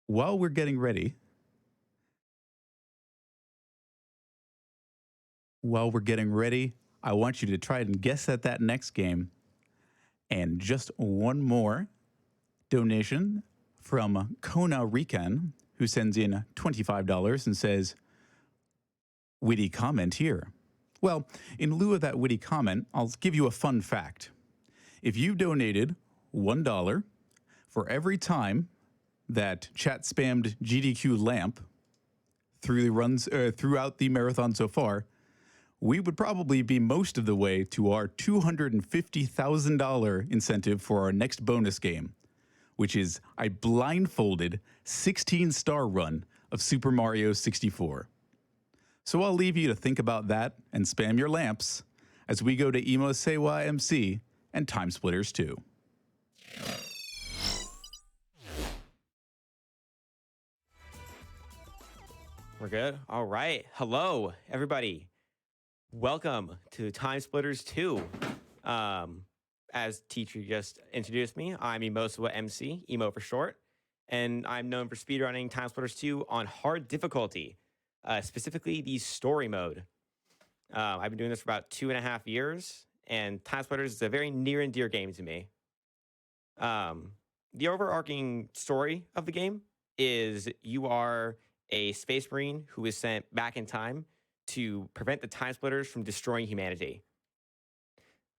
while we're getting ready, I want you to try and guess at that next game. And just one more donation from Kona Rican, who sends in $25 and says, witty comment here. Well, in lieu of that witty comment, I'll give you a fun fact. If you donated $1 for every time that chat spammed GDQ lamp through the runs throughout the marathon so far, we would probably be most of the way to our $250,000 incentive for our next bonus game, which is a blindfolded 16-star run of Super Mario 64. So I'll leave you to think about that and spam your lamps as we go to EmosewaMC and TimeSplitters 2. We're good. All right. Hello, everybody. Welcome to TimeSplitters 2. As teacher just introduced me, I'm EmosewaMC, Emo for short, and I'm known for speedrunning TimeSplitters 2 on hard difficulty, specifically the story mode. I've been doing this for about 2.5 years, and TimeSplitters is a very near and dear game to me. The overarching story of the game is you are a space marine who is sent back in time to prevent the TimeSplitters from destroying humanity.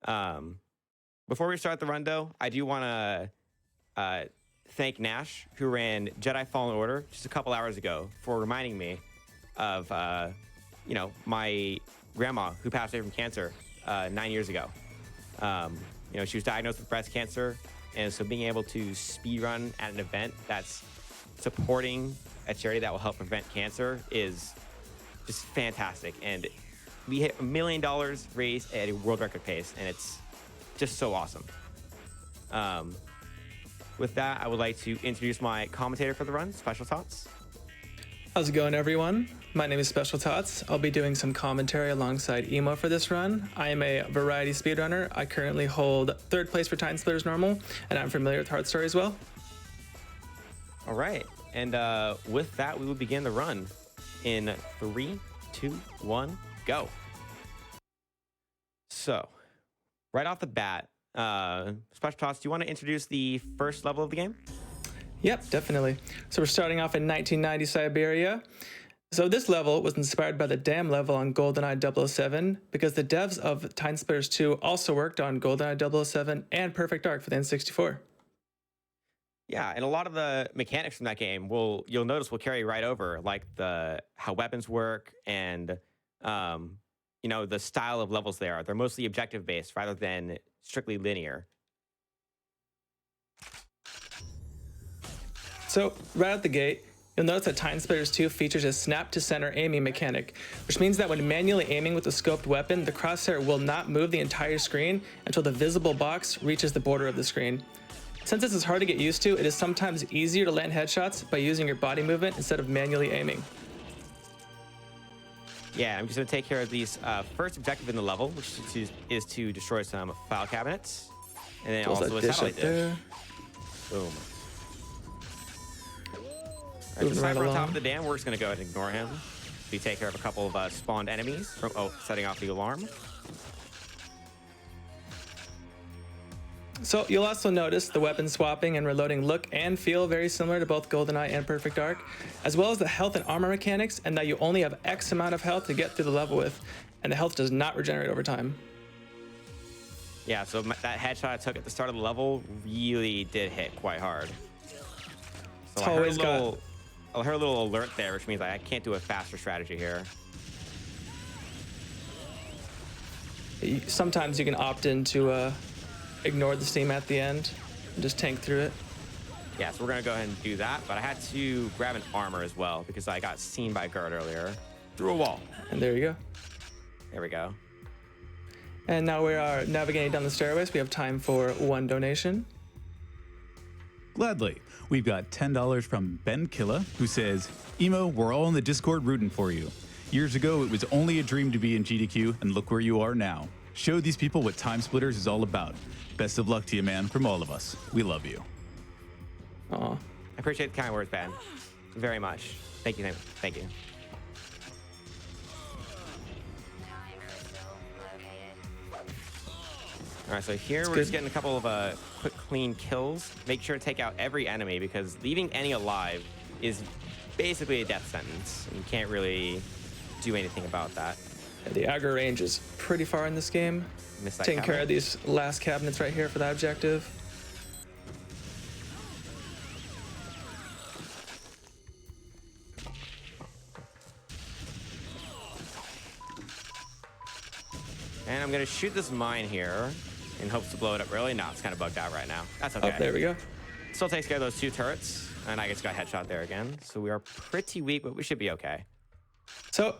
Before we start the run, though, I do want to thank Nash, who ran Jedi Fallen Order just a couple hours ago, for reminding me of, my grandma who passed away from cancer 9 years ago. She was diagnosed with breast cancer, and so being able to speedrun at an event that's supporting a charity that will help prevent cancer is just fantastic. And we hit $1 million raised at a world record pace, and it's just so awesome. With that, I would like to introduce my commentator for the run, Specialtots. How's it going, everyone? My name is Specialtots. I'll be doing some commentary alongside Emo for this run. I am a variety speedrunner. I currently hold 3rd place for TimeSplitters Normal, and I'm familiar with Hard Story as well. All right, and with that, we will begin the run in 3, 2, 1, go. So, right off the bat, Specialtots, do you want to introduce the first level of the game? Yep, definitely. So we're starting off in 1990 Siberia. So this level was inspired by the dam level on GoldenEye 007 because the devs of TimeSplitters 2 also worked on GoldenEye 007 and Perfect Dark for the N64. Yeah, and a lot of the mechanics from that game you'll notice will carry right over, like how weapons work and the style of levels they are. They're mostly objective based rather than strictly linear. So right out the gate, you'll notice that TimeSplitters 2 features a snap to center aiming mechanic, which means that when manually aiming with a scoped weapon, the crosshair will not move the entire screen until the visible box reaches the border of the screen. Since this is hard to get used to, it is sometimes easier to land headshots by using your body movement instead of manually aiming. Yeah, I'm just going to take care of these first objective in the level, which is to destroy some file cabinets. And then also a satellite dish. Boom. All right, the sniper on top of the dam, we're just going to go ahead and ignore him. We take care of a couple of spawned enemies from setting off the alarm. So you'll also notice the weapon swapping and reloading look and feel very similar to both GoldenEye and Perfect Dark, as well as the health and armor mechanics, and that you only have X amount of health to get through the level with, and the health does not regenerate over time. Yeah, so that headshot I took at the start of the level really did hit quite hard. So I heard a little alert there, which means I can't do a faster strategy here. Sometimes you can opt in to ignore the steam at the end and just tank through it. Yeah, so we're going to go ahead and do that, but I had to grab an armor as well because I got seen by a guard earlier through a wall. And there you go. There we go. And now we are navigating down the stairways. We have time for one donation. Gladly. We've got $10 from Ben Killa, who says, Emo, we're all in the Discord rooting for you. Years ago, it was only a dream to be in GDQ, and look where you are now. Show these people what TimeSplitters is all about. Best of luck to you, man, from all of us. We love you. Aw. I Appreciate the kind words, Ben. Very much. Thank you. Thank you. All right, so here we're just getting a couple of quick, clean kills. Make sure to take out every enemy because leaving any alive is basically a death sentence. And you can't really do anything about that. Yeah, the aggro range is pretty far in this game. Taking care of these last cabinets right here for that objective. And I'm going to shoot this mine here in hopes to blow it up early. No, it's kind of bugged out right now. That's okay. Oh, there we go. Still takes care of those 2 turrets. And I just got headshot there again. So we are pretty weak, but we should be okay. So,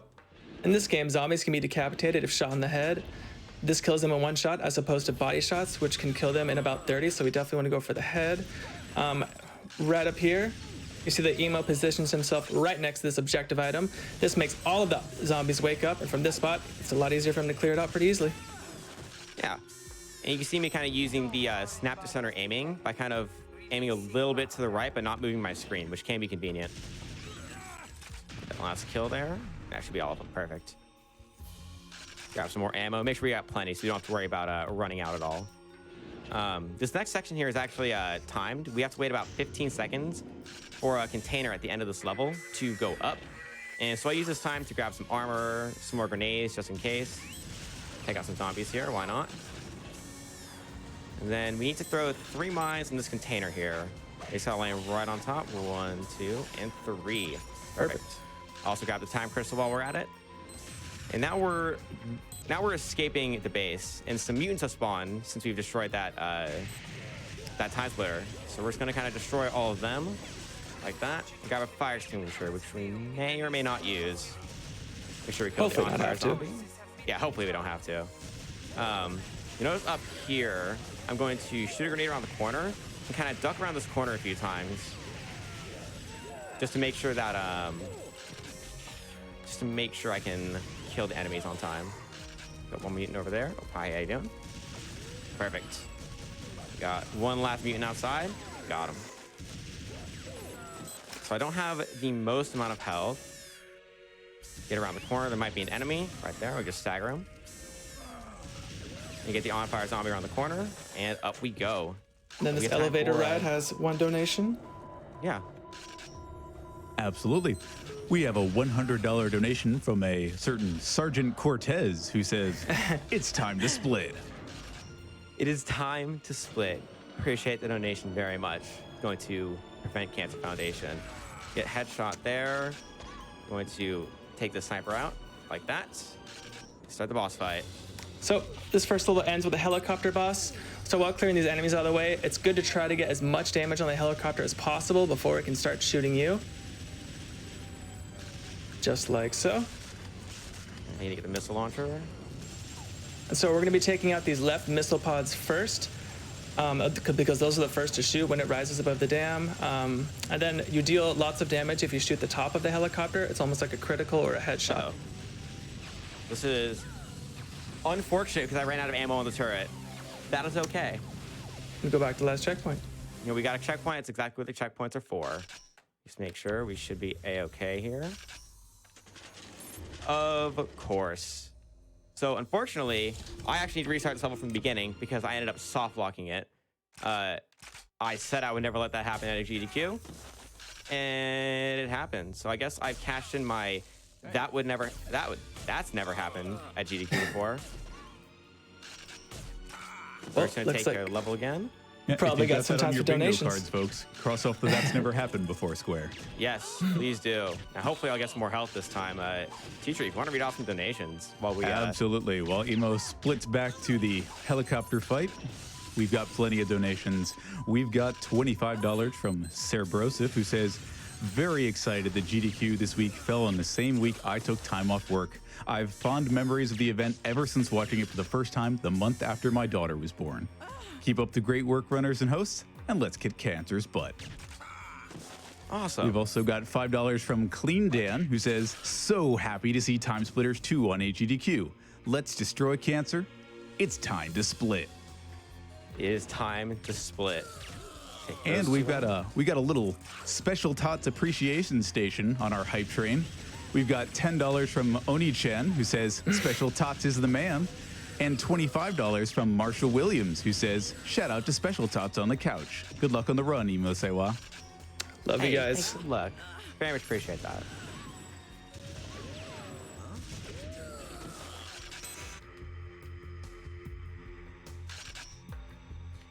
in this game, zombies can be decapitated if shot in the head. This kills them in 1 shot as opposed to body shots, which can kill them in about 30. So we definitely want to go for the head. Right up here, you see that Emo positions himself right next to this objective item. This makes all of the zombies wake up, and from this spot, it's a lot easier for him to clear it out pretty easily. Yeah. And you can see me kind of using the snap to center aiming by kind of aiming a little bit to the right, but not moving my screen, which can be convenient. That last kill there. That should be all of them. Perfect. Grab some more ammo. Make sure we got plenty so you don't have to worry about running out at all. This next section here is actually timed. We have to wait about 15 seconds for a container at the end of this level to go up. And so I use this time to grab some armor, some more grenades just in case. Take out some zombies here. Why not? And then we need to throw 3 mines in this container here. They just gotta land right on top. 1, 2, and 3. Perfect. Also grab the time crystal while we're at it. And now we're escaping the base, and some mutants have spawned since we've destroyed that time splitter. So we're just gonna kind of destroy all of them, like that. And grab a fire extinguisher, which we may or may not use. Make sure we kill the on-fire zombie. Yeah, hopefully we don't have to. You notice up here, I'm going to shoot a grenade around the corner and kind of duck around this corner a few times, just to make sure that I can kill the enemies on time. Got 1 mutant over there. Oh, hi, how you doing? Perfect. Got 1 last mutant outside. Got him. So I don't have the most amount of health. Get around the corner. There might be an enemy right there. We'll just stagger him. You get the on-fire zombie around the corner, and up we go. And then this elevator ride has 1 donation. Yeah. Absolutely. We have a $100 donation from a certain Sergeant Cortez who says, it's time to split. It is time to split. Appreciate the donation very much. Going to Prevent Cancer Foundation. Get headshot there. Going to take the sniper out like that. Start the boss fight. So this first level ends with a helicopter boss. So while clearing these enemies out of the way, it's good to try to get as much damage on the helicopter as possible before it can start shooting you. Just like so. I need to get the missile launcher. And so we're going to be taking out these left missile pods first, because those are the first to shoot when it rises above the dam. And then you deal lots of damage if you shoot the top of the helicopter. It's almost like a critical or a headshot. Uh-oh. This is unfortunate because I ran out of ammo on the turret. That is okay. We go back to the last checkpoint. You know, we got a checkpoint. It's exactly what the checkpoints are for. Just make sure we should be A-okay here. Of course. So unfortunately, I actually need to restart this level from the beginning because I ended up soft locking it. I said I would never let that happen at a GDQ, and it happened. So I guess I've cashed in my that's never happened at GDQ before. We're just gonna take a level again. Yeah, Probably got some time for donations. Cards, folks. Cross off the that's never happened before square. Yes, please do. Now, hopefully, I'll get some more health this time. Teacher, if you want to read off some donations while we Absolutely. While Emo splits back to the helicopter fight, we've got plenty of donations. We've got $25 from Cerbrosif, who says, very excited that GDQ this week fell on the same week I took time off work. I've fond memories of the event ever since watching it for the first time the month after my daughter was born. Keep up the great work, runners and hosts, and let's kick cancer's butt. Awesome. We've also got $5 from Clean Dan, who says, so happy to see TimeSplitters 2 on HEDQ. Let's destroy cancer. It's time to split. It is time to split. And we've got a little Specialtots appreciation station on our hype train. We've got $10 from Oni-chan, who says Specialtots is the man, and $25 from Marshall Williams, who says shout out to Specialtots on the couch. Good luck on the run, Emosewa. Love you guys. Thanks, good luck. Very much appreciate that.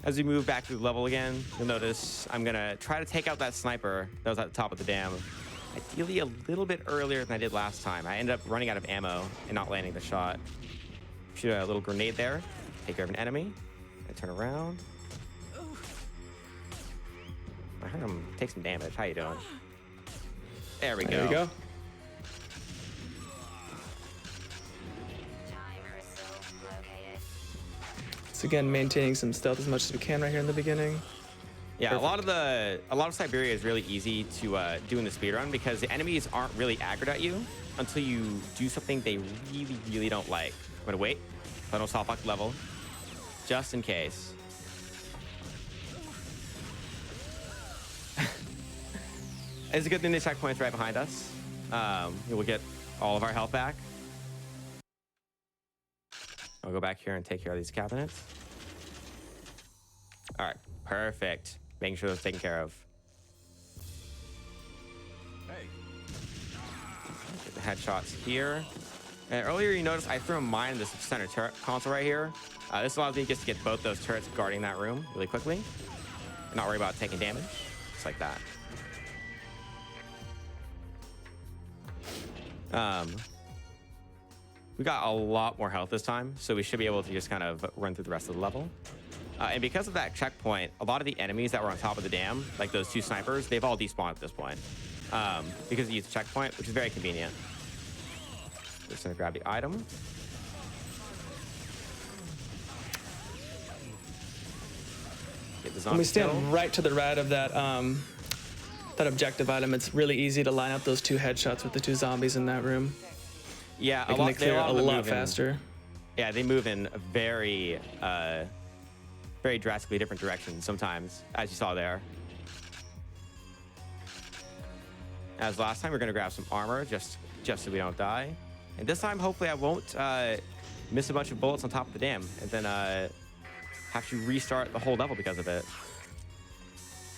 As we move back through the level again, you'll notice I'm gonna try to take out that sniper that was at the top of the dam. Ideally a little bit earlier than I did last time. I ended up running out of ammo and not landing the shot. Shoot a little grenade there, take care of an enemy, and turn around. I heard him take some damage. How you doing? There we go. There you go. So again, maintaining some stealth as much as we can right here in the beginning. Yeah, Perfect. a lot of Siberia is really easy to do in the speedrun because the enemies aren't really aggroed at you until you do something they really, really don't like. I'm gonna wait, so I don't soft lock the level, just in case. It's a good thing the checkpoint's right behind us. We'll get all of our health back. I'll go back here and take care of these cabinets. All right, perfect. Making sure that's taken care of. Get the headshots here. And earlier you noticed I threw a mine in this center turret console right here. This allows me just to get both those turrets guarding that room really quickly. And not worry about taking damage, just like that. We got a lot more health this time, so we should be able to just kind of run through the rest of the level. And because of that checkpoint, a lot of the enemies that were on top of the dam, like those two snipers, they've all despawned at this point. Because you used the checkpoint, which is very convenient. Just gonna grab the item. Get the zombie When we stand kill. right to the right of that that objective item, it's really easy to line up those two headshots with the two zombies in that room. Yeah, They clear a lot move in- faster. Yeah, they move in a very, very drastically different directions sometimes, as you saw there. As last time, we're gonna grab some armor just so we don't die. And this time, hopefully I won't miss a bunch of bullets on top of the dam and then have to restart the whole level because of it.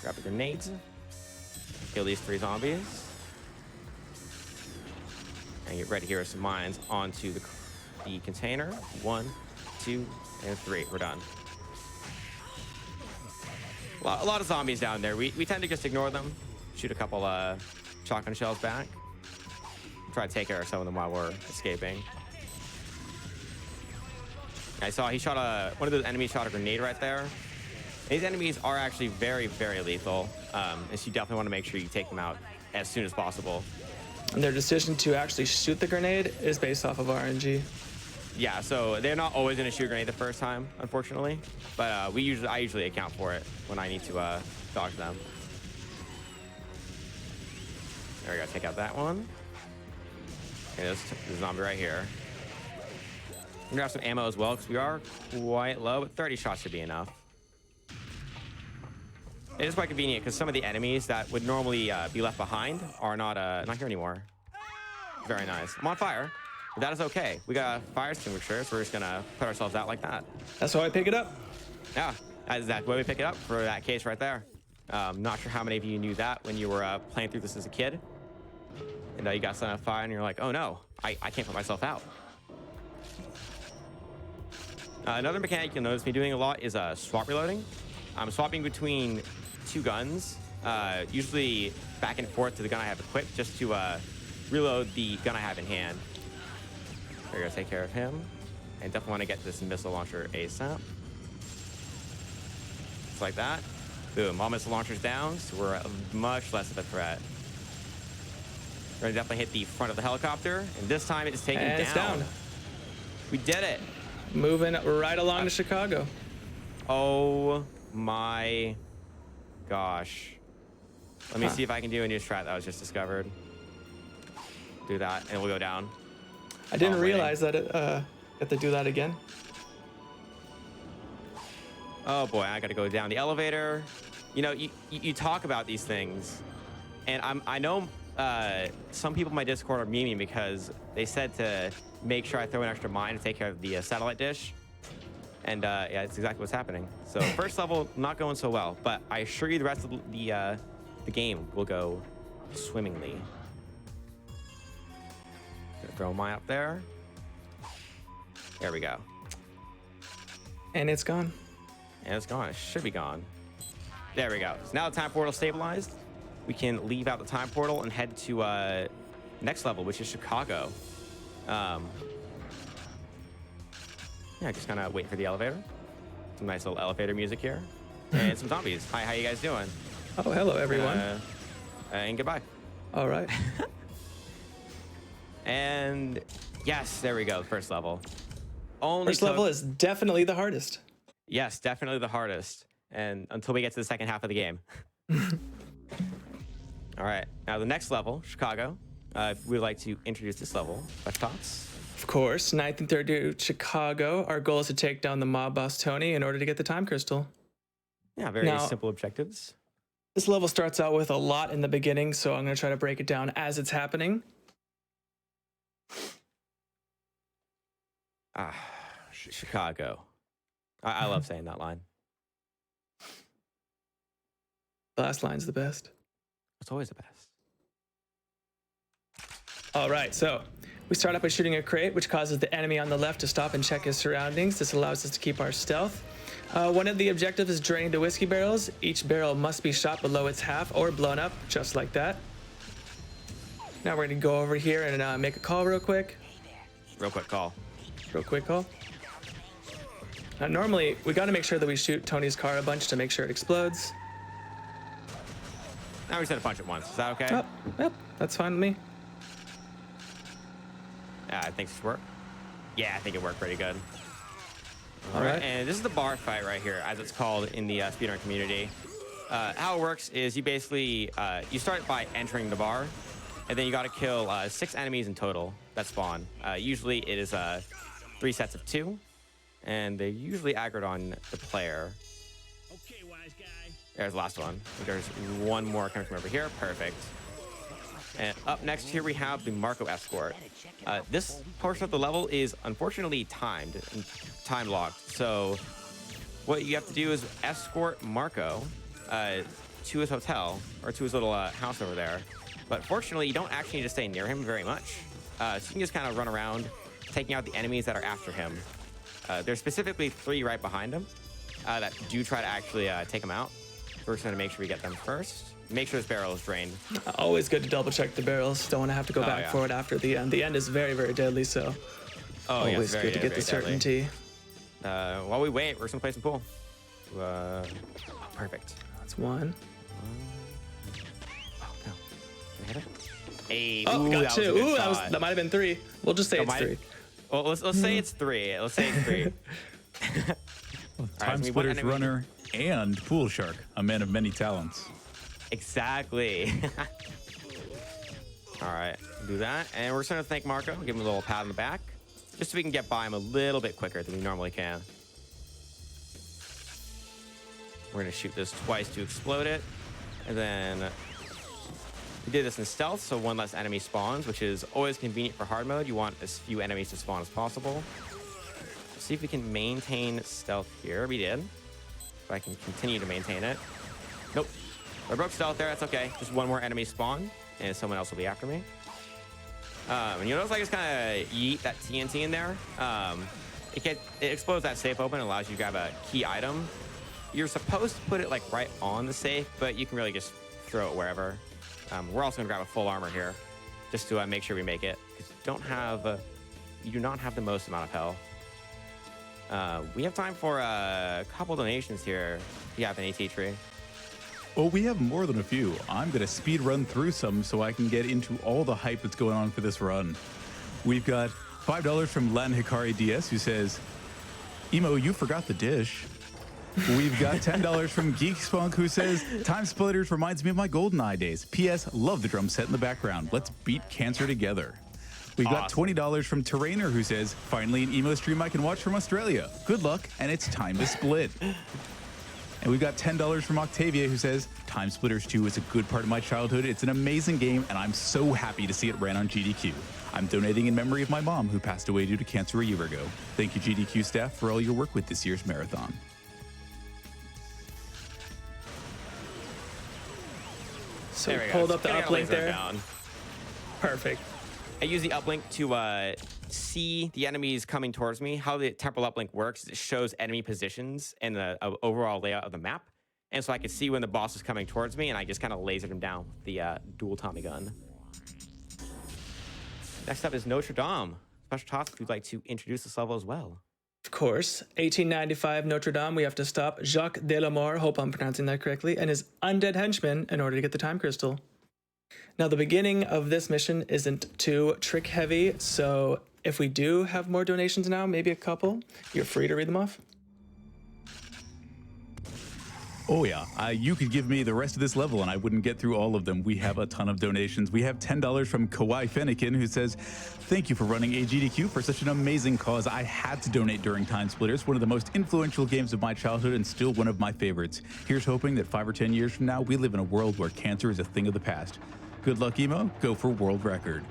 Grab a grenade. Kill these 3 zombies. And get ready here with some mines onto the container. 1, 2, and 3. We're done. A lot of zombies down there. We tend to just ignore them. Shoot a couple shotgun shells back. Try to take care of some of them while we're escaping. I saw one of those enemies shot a grenade right there. These enemies are actually very, very lethal. And so you definitely want to make sure you take them out as soon as possible. And their decision to actually shoot the grenade is based off of RNG. Yeah, so they're not always going to shoot a grenade the first time, unfortunately. But I usually account for it when I need to dodge them. There we go, take out that one. Okay, there's the zombie right here. I'm gonna grab some ammo as well, because we are quite low, but 30 shots should be enough. It is quite convenient, because some of the enemies that would normally be left behind are not here anymore. Very nice. I'm on fire, but that is okay. We got a fire extinguisher, so we're just gonna put ourselves out like that. That's how I pick it up. Yeah, that's exactly why we pick it up for that case right there. Not sure how many of you knew that when you were playing through this as a kid. And you got set on fire and you're like, oh no, I can't put myself out. Another mechanic you'll notice me doing a lot is swap reloading. I'm swapping between 2 guns, usually back and forth to the gun I have equipped, just to reload the gun I have in hand. We're gonna take care of him. And definitely want to get this missile launcher ASAP. Just like that. Boom, all missile launchers down, so we're much less of a threat. We're gonna definitely hit the front of the helicopter, and this time it's taken And down. it's down. We did it. Moving right along to Chicago. Oh my gosh. Let me see if I can do a new strat that was just discovered. Do that, and we'll go down. I didn't waiting. realize that it have to do that again. Oh boy, I gotta go down the elevator. You know, you talk about these things, and I know some people in my Discord are memeing because they said to make sure I throw an extra mine to take care of the satellite dish. And yeah, it's exactly what's happening. So first level, not going so well, but I assure you the rest of the game will go swimmingly. Gonna throw mine up there. There we go. And it's gone. And it's gone. It should be gone. There we go. So now the time portal stabilized. We can leave out the time portal and head to next level, which is Chicago. Yeah, just kind of wait for the elevator. Some nice little elevator music here. And some zombies. Hi, how you guys doing? Oh, hello, everyone. And goodbye. All right. And yes, there we go. First level. First level is definitely the hardest. Yes, definitely the hardest. And until we get to the second half of the game. All right. Now the next level, Chicago. We'd like to introduce this level. Specialtots. Of course, 9th and 3rd year Chicago. Our goal is to take down the mob boss Tony in order to get the time crystal. Yeah, very simple objectives. This level starts out with a lot in the beginning, so I'm going to try to break it down as it's happening. Chicago. I love saying that line. The last line's the best. It's always the best. All right, so we start up by shooting a crate, which causes the enemy on the left to stop and check his surroundings. This allows us to keep our stealth. One of the objectives is draining the whiskey barrels. Each barrel must be shot below its half or blown up, just like that. Now we're gonna go over here and make a call real quick. Real quick call. Real quick call. Now normally, we gotta make sure that we shoot Tony's car a bunch to make sure it explodes. Now we said a punch at once. Is that okay? Oh, yep, that's fine with me. I think this worked. Yeah, I think it worked pretty good. All right. And this is the bar fight right here, as it's called in the speedrun community. How it works is you basically, you start by entering the bar, and then you got to kill 6 enemies in total that spawn. Usually it is 3 sets of 2, and they're usually aggroed on the player. Okay, wise guy. There's the last one. There's one more coming from over here. Perfect. And up next here we have the Marco escort. This portion of the level is unfortunately timed and time locked. So what you have to do is escort Marco to his hotel or to his little house over there. But fortunately, you don't actually need to stay near him very much. So you can just kind of run around, taking out the enemies that are after him. There's specifically 3 right behind him that do try to actually take him out. We're just going to make sure we get them first. Make sure this barrel is drained. Always good to double check the barrels. Don't want to have to go back yeah. for it after the end. The end is very, very deadly, so always good to get the certainty. While we wait, we're just going to play some pool. Perfect. That's one. Oh, no. Can I hit it? Hey, Oh, we got 2. Ooh, that might have been 3. We'll just say it's 3. Well, let's say it's 3. Let's say it's 3. TimeSplitters runner and pool shark, a man of many talents. Exactly. All right, do that. And we're just going to thank Marco, give him a little pat on the back, just so we can get by him a little bit quicker than we normally can. We're going to shoot this twice to explode it. And then we did this in stealth, so 1 less enemy spawns, which is always convenient for hard mode. You want as few enemies to spawn as possible. Let's see if we can maintain stealth here. We did. If I can continue to maintain it. Nope. I broke stealth there. That's okay. Just 1 more enemy spawn, and someone else will be after me. And you notice I just kind of yeet that TNT in there. It explodes that safe open and allows you to grab a key item. You're supposed to put it like right on the safe, but you can really just throw it wherever. We're also gonna grab a full armor here, just to make sure we make it. Because you do not have the most amount of health. We have time for a couple donations here. If you have an ateatree. Well, we have more than a few. I'm going to speed run through some so I can get into all the hype that's going on for this run. We've got $5 from Lan Hikari DS, who says, Emo, you forgot the dish. We've got $10 from Geekspunk, who says, TimeSplitters reminds me of my GoldenEye days. P.S. Love the drum set in the background. Let's beat cancer together. We've got $20 from Terrainer, who says, finally an emo stream I can watch from Australia. Good luck, and it's time to split. And we've got $10 from Octavia, who says, TimeSplitters 2 is a good part of my childhood. It's an amazing game, and I'm so happy to see it ran on GDQ. I'm donating in memory of my mom, who passed away due to cancer a year ago. Thank you, GDQ staff, for all your work with this year's marathon. So There we go. pulled up the Getting our uplink laser there. down. Perfect. I use the uplink to see the enemies coming towards me. How the temporal uplink works is it shows enemy positions and the overall layout of the map. And so I could see when the boss is coming towards me, and I just kind of lasered him down with the dual Tommy gun. Next up is Notre Dame. Specialtots, if you'd like to introduce this level as well. Of course, 1895 Notre Dame, we have to stop Jacques Delamore, hope I'm pronouncing that correctly, and his undead henchmen in order to get the time crystal. Now, the beginning of this mission isn't too trick heavy, so if we do have more donations now, maybe a couple, you're free to read them off. Oh yeah, you could give me the rest of this level and I wouldn't get through all of them. We have a ton of donations. We have $10 from Kawhi Fennekin, who says, thank you for running AGDQ for such an amazing cause. I had to donate during TimeSplitters, one of the most influential games of my childhood and still one of my favorites. Here's hoping that 5 or 10 years from now, we live in a world where cancer is a thing of the past. Good luck, Emo. Go for world record.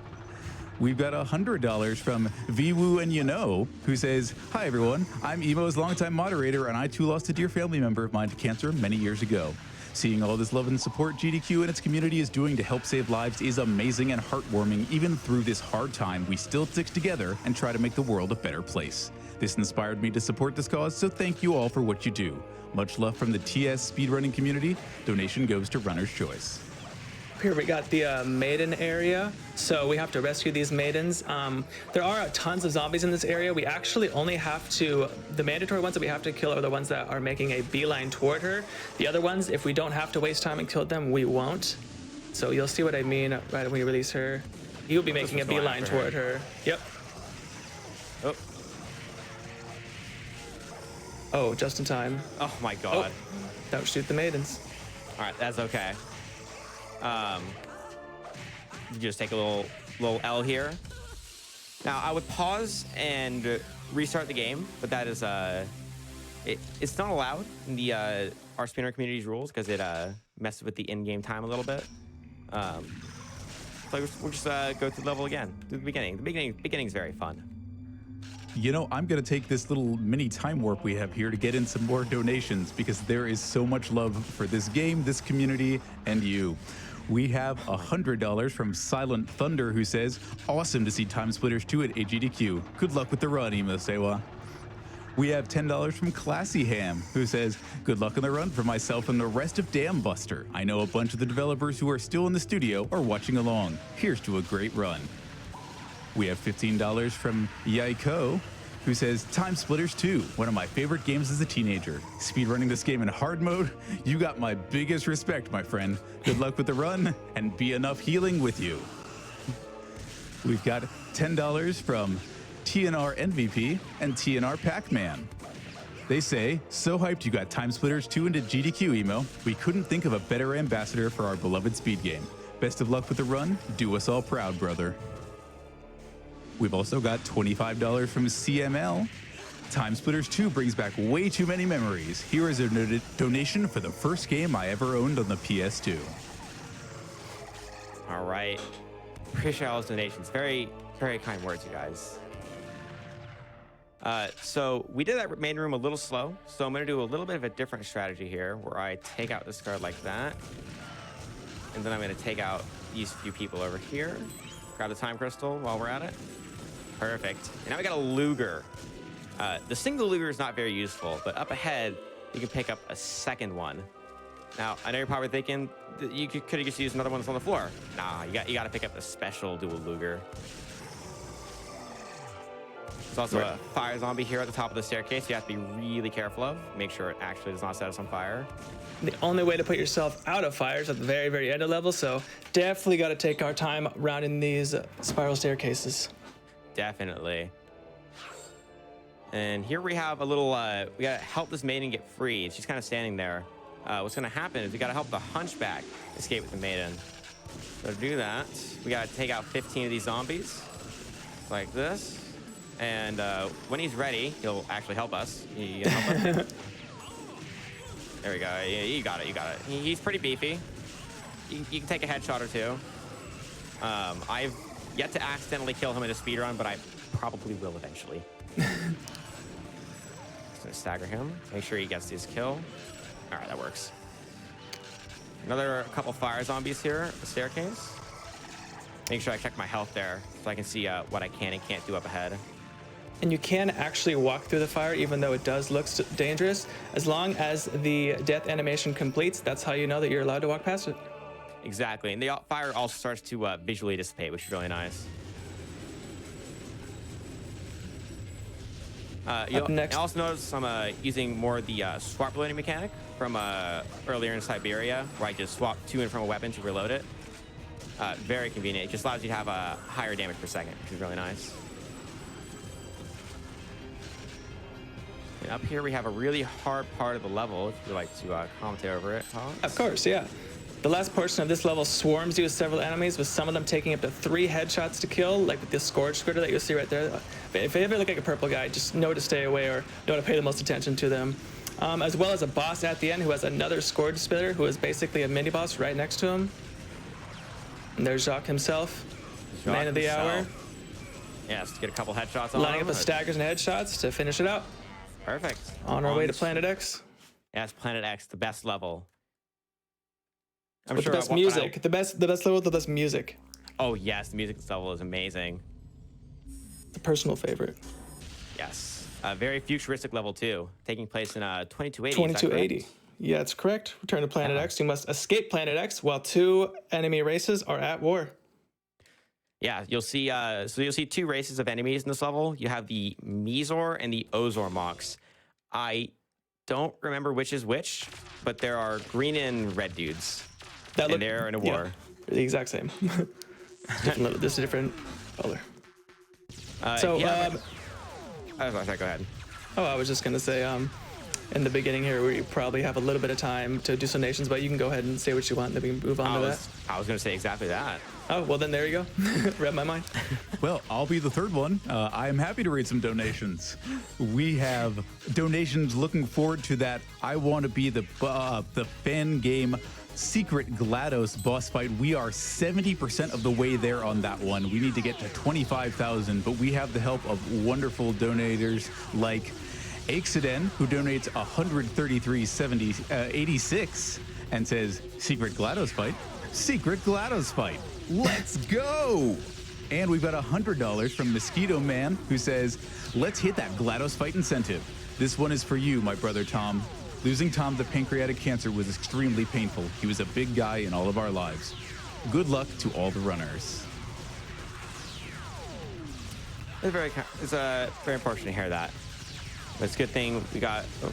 We've got $100 from VWoo and You Know, who says, hi everyone, I'm Emo's longtime moderator and I too lost a dear family member of mine to cancer many years ago. Seeing all this love and support GDQ and its community is doing to help save lives is amazing and heartwarming. Even through this hard time, we still stick together and try to make the world a better place. This inspired me to support this cause, so thank you all for what you do. Much love from the TS speedrunning community. Donation goes to Runner's Choice. Here we got the maiden area, so we have to rescue these maidens. There are tons of zombies in this area. We actually only have to, the mandatory ones that we have to kill are the ones that are making a beeline toward her. The other ones, if we don't have to waste time and kill them, we won't. So you'll see what I mean right when we release her. You'll be making a beeline toward her. Yep. Oh. Oh, just in time. Oh my god. Oh, don't shoot the maidens. All right, that's okay. You just take a little L here. Now I would pause and restart the game, but that is it's not allowed in the our spinner community's rules because it messes with the in-game time a little bit. So we'll just go through the level again, through the beginning. The beginning's very fun. You know, I'm going to take this little mini time warp we have here to get in some more donations because there is so much love for this game, this community, and you. We have $100 from Silent Thunder, who says, awesome to see TimeSplitters 2 at AGDQ. Good luck with the run, Emosewa. We have $10 from Classy Ham, who says, good luck on the run for myself and the rest of Dam Buster. I know a bunch of the developers who are still in the studio are watching along. Here's to a great run. We have $15 from Yaiko, who says, TimeSplitters 2, one of my favorite games as a teenager. Speedrunning this game in hard mode, you got my biggest respect, my friend. Good luck with the run, and be enough healing with you. We've got $10 from TNR MVP and TNR Pac-Man. They say, so hyped you got TimeSplitters 2 into GDQ, Emo. We couldn't think of a better ambassador for our beloved speed game. Best of luck with the run. Do us all proud, brother. We've also got $25 from CML. TimeSplitters 2 brings back way too many memories. Here is a donation for the first game I ever owned on the PS2. All right. Appreciate all those donations. Very, very kind words, you guys. So we did that main room a little slow. So I'm going to do a little bit of a different strategy here where I take out this guard like that. And then I'm going to take out these few people over here. Grab the time crystal while we're at it. Perfect. And now we got a Luger. The single Luger is not very useful, but up ahead, you can pick up a second one. Now, I know you're probably thinking that you could have just used another one that's on the floor. Nah, you got to pick up a special dual Luger. There's also a fire zombie here at the top of the staircase you have to be really careful of. Make sure it actually does not set us on fire. The only way to put yourself out of fire is at the very, very end of level, so definitely got to take our time rounding these spiral staircases. Definitely. And here we have a little, we gotta help this maiden get free. She's kind of standing there. What's gonna happen is we gotta help the hunchback escape with the maiden. So to do that, we gotta take out 15 of these zombies, like this. And when he's ready, he'll actually help us. He can help us. There we go. Yeah, you got it. You got it. He's pretty beefy. You can take a headshot or two. I've yet to accidentally kill him in a speedrun, but I probably will eventually. Just gonna stagger him. Make sure he gets his kill. All right, that works. Another couple fire zombies here at the staircase. Make sure I check my health there so I can see what I can and can't do up ahead. And you can actually walk through the fire, even though it does look dangerous. As long as the death animation completes, that's how you know that you're allowed to walk past it. Exactly, and the fire also starts to visually dissipate, which is really nice. Up next. I also noticed I'm using more of the swap reloading mechanic from earlier in Siberia, where I just swap to and from a weapon to reload it. Very convenient. It just allows you to have a higher damage per second, which is really nice. And up here we have a really hard part of the level, if you'd like to commentate over it, Tom. Of course, yeah. The last portion of this level swarms you with several enemies, with some of them taking up to 3 headshots to kill, like with the Scourge Scritter that you'll see right there. If they ever look like a purple guy, just know to stay away or know to pay the most attention to them. As well as a boss at the end who has another Scourge Spitter, who is basically a mini-boss right next to him. And there's Jacques himself, man of the hour. Yeah, let's get a couple headshots on Lining him. up with staggers and headshots to finish it out. Perfect. On our way to Planet X. Yeah, it's Planet X, the best level. I'm With sure the best music. The best level with the best music. Oh yes, the music in this level is amazing. A personal favorite. Yes, a very futuristic level too, taking place in 2280. 2280. Yeah, it's correct. Return to Planet X. You must escape Planet X while 2 enemy races are at war. Yeah, you'll see. So you'll see 2 races of enemies in this level. You have the Mizor and the Ozor mocks. I don't remember which is which, but there are green and red dudes. And they're in a war. Yeah, the exact same. Just a different color. Sorry, go ahead. Oh, I was just gonna say, in the beginning here, we probably have a little bit of time to do some nations, but you can go ahead and say what you want, and then we can move on to that. I was going to say exactly that. Oh, well then there you go. Read my mind. Well, I'll be the third one. I am happy to read some donations. We have donations looking forward to that. I want to be the fan game Secret GLaDOS boss fight. We are 70% of the way there on that one. We need to get to 25,000, but we have the help of wonderful donators like Aixiden, who donates 133.86 and says, Secret GLaDOS fight. Secret GLaDOS fight. Let's go. And we've got $100 from Mosquito Man, who says, let's hit that GLaDOS fight incentive. This one is for you, my brother Tom. Losing Tom to pancreatic cancer was extremely painful. He was a big guy in all of our lives. Good luck to all the runners. It's very important to hear that. But it's a good thing we got. Oh,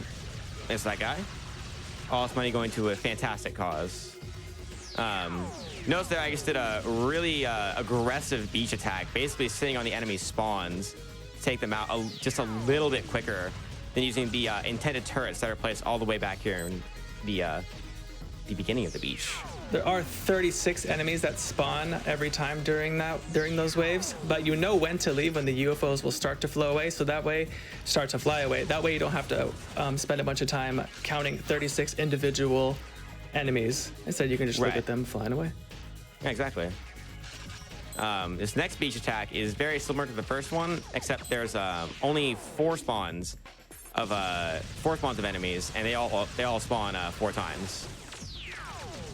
it's that guy. All this money going to a fantastic cause. Notice that I just did a really aggressive beach attack, basically sitting on the enemy spawns to take them out just a little bit quicker than using the intended turrets that are placed all the way back here in the beginning of the beach. There are 36 enemies that spawn every time during those waves, but you know when to leave when the UFOs will start to fly away. So that way, That way you don't have to spend a bunch of time counting 36 individual enemies. Instead, you can just look at them flying away. Yeah, exactly. This next beach attack is very similar to the first one, except there's only 4 spawns of enemies, and they all spawn 4 times.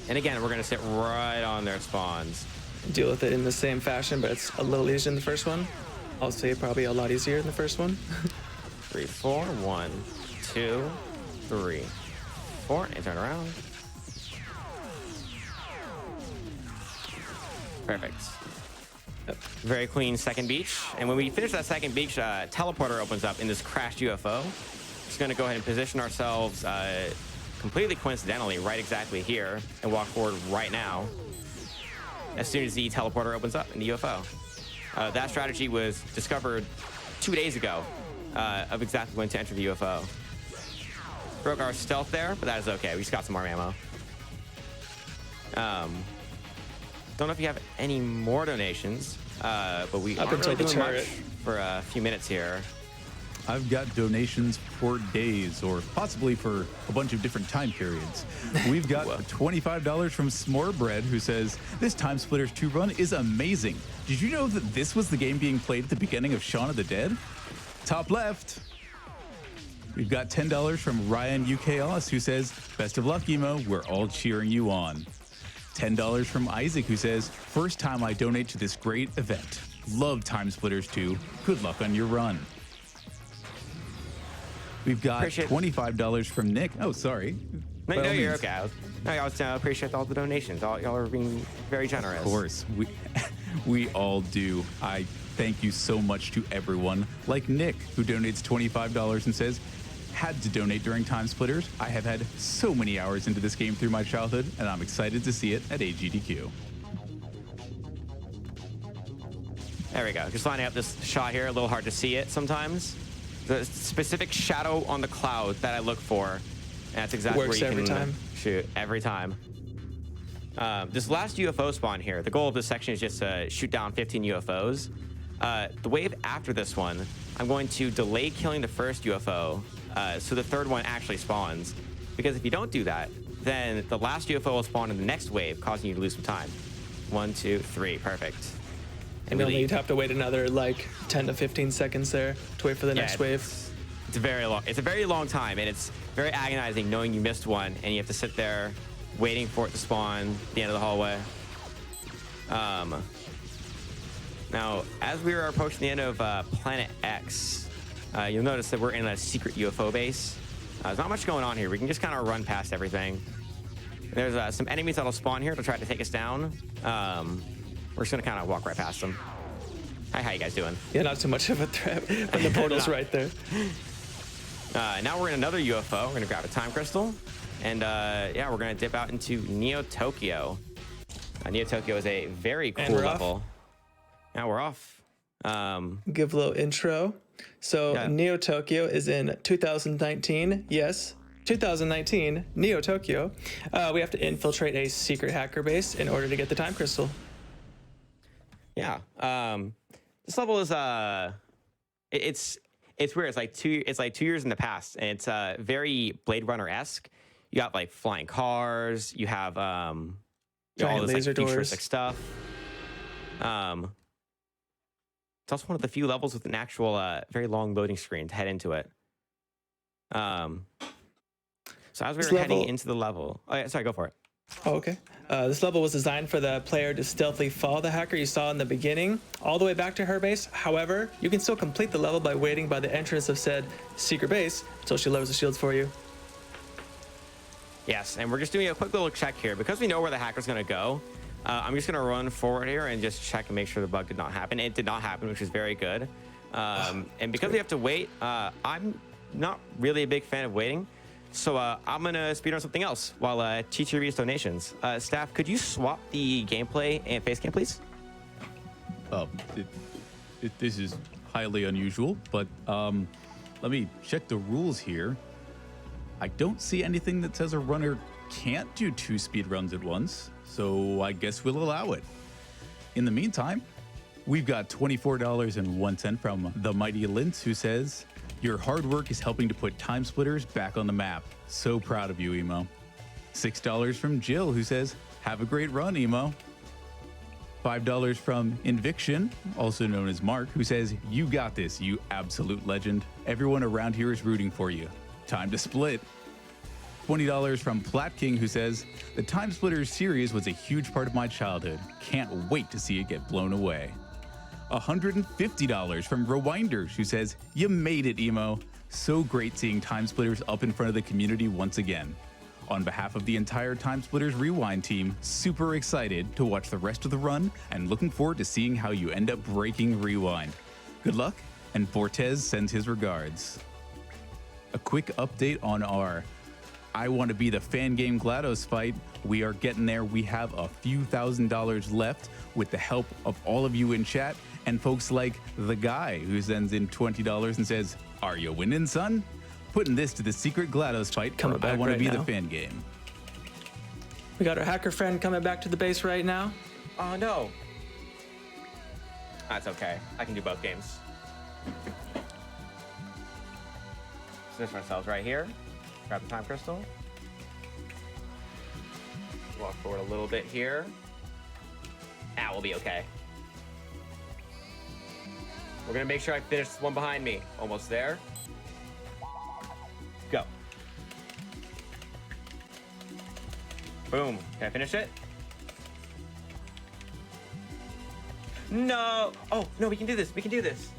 And again, we're gonna sit right on their spawns. Deal with it in the same fashion, but it's a little easier in the first one. I'll say probably a lot easier in the first one. 3, 4, 1, 2, 3, 4, and turn around. Perfect. Very clean second beach. And when we finish that second beach, teleporter opens up in this crashed UFO. Just gonna go ahead and position ourselves completely coincidentally right exactly here and walk forward right now as soon as the teleporter opens up in the UFO. That strategy was discovered 2 days ago of exactly when to enter the UFO. Broke our stealth there, but that is okay. We just got some more ammo. Don't know if you have any more donations, but we aren't really doing much for a few minutes here. I've got donations for days or possibly for a bunch of different time periods. We've got $25 from S'morebread, who says, this Time Splitters 2 run is amazing. Did you know that this was the game being played at the beginning of Shaun of the Dead? Top left. We've got $10 from Ryan UKOS, who says, best of luck, Emo. We're all cheering you on. $10 from Isaac, who says, first time I donate to this great event. Love Time Splitters 2. Good luck on your run. We've got $25 from Nick. Oh, sorry. No, you're okay. I appreciate all the donations. Y'all are being very generous. Of course. We all do. I thank you so much to everyone. Like Nick, who donates $25 and says, had to donate during Time Splitters. I have had so many hours into this game through my childhood, and I'm excited to see it at AGDQ. There we go. Just lining up this shot here. A little hard to see it sometimes. The specific shadow on the cloud that I look for. And that's exactly Works where you every can time. shoot every time. This last UFO spawn here, the goal of this section is just to shoot down 15 UFOs. The wave after this one, I'm going to delay killing the first UFO so the third one actually spawns. Because if you don't do that, then the last UFO will spawn in the next wave, causing you to lose some time. 1, 2, 3, perfect. And then you'd have to wait another like 10 to 15 seconds there to wait for the next wave. It's a very long. It's a very long time, and it's very agonizing knowing you missed one, and you have to sit there waiting for it to spawn at the end of the hallway. Now, as we are approaching the end of Planet X, you'll notice that we're in a secret UFO base. There's not much going on here. We can just kind of run past everything. There's some enemies that'll spawn here to try to take us down. We're just gonna kind of walk right past them. Hi, how you guys doing? Yeah, not too much of a threat when the portal's right there. Now we're in another UFO. We're gonna grab a time crystal, and yeah, we're gonna dip out into Neo Tokyo. Neo Tokyo is a very cool level. Now we're off. Give a little intro. So Neo Tokyo is in 2019. Yes, 2019, Neo Tokyo. We have to infiltrate a secret hacker base in order to get the time crystal. Yeah. This level is it's weird. It's like 2 years in the past, and it's very Blade Runner-esque. You got like flying cars. You have all this laser like futuristic stuff. It's also one of the few levels with an actual very long loading screen to head into it. So as we were heading into the level, sorry, go for it. Oh, okay. This level was designed for the player to stealthily follow the hacker you saw in the beginning all the way back to her base. However, you can still complete the level by waiting by the entrance of said secret base until she lowers the shields for you. Yes, and we're just doing a quick little check here. Because we know where the hacker's going to go, I'm just going to run forward here and just check and make sure the bug did not happen. It did not happen, which is very good. And because we have to wait, I'm not really a big fan of waiting. So I'm going to speed on something else while Chichi reads donations. Staff, could you swap the gameplay and face cam, please? This is highly unusual, but let me check the rules here. I don't see anything that says a runner can't do 2 speed runs at once, so I guess we'll allow it. In the meantime, we've got $24.01 from the Mighty Lintz, who says, your hard work is helping to put Time Splitters back on the map. So proud of you, Emo. $6 from Jill, who says, have a great run, Emo. $5 from Inviction, also known as Mark, who says, you got this, you absolute legend. Everyone around here is rooting for you. Time to split. $20 from Plat King, who says, the Time Splitters series was a huge part of my childhood. Can't wait to see it get blown away. $150 from Rewinders, who says, you made it, Emo. So great seeing Time Splitters up in front of the community once again. On behalf of the entire Time Splitters Rewind team, super excited to watch the rest of the run and looking forward to seeing how you end up breaking Rewind. Good luck, and Fortez sends his regards. A quick update on our I Want to Be the Fan Game GLaDOS fight. We are getting there. We have a few $1,000s left with the help of all of you in chat and folks like the guy who sends in $20 and says, are you winning, son? Putting this to the secret GLaDOS fight for I Want to Be the Fan Game. We got our hacker friend coming back to the base right now. Oh, no. That's okay. I can do both games. Position ourselves right here. Grab the time crystal. Walk forward a little bit here. Ah, we'll be okay. We're gonna make sure I finish this one behind me. Almost there. Go. Boom. Can I finish it? No. Oh, no, we can do this. We can do this.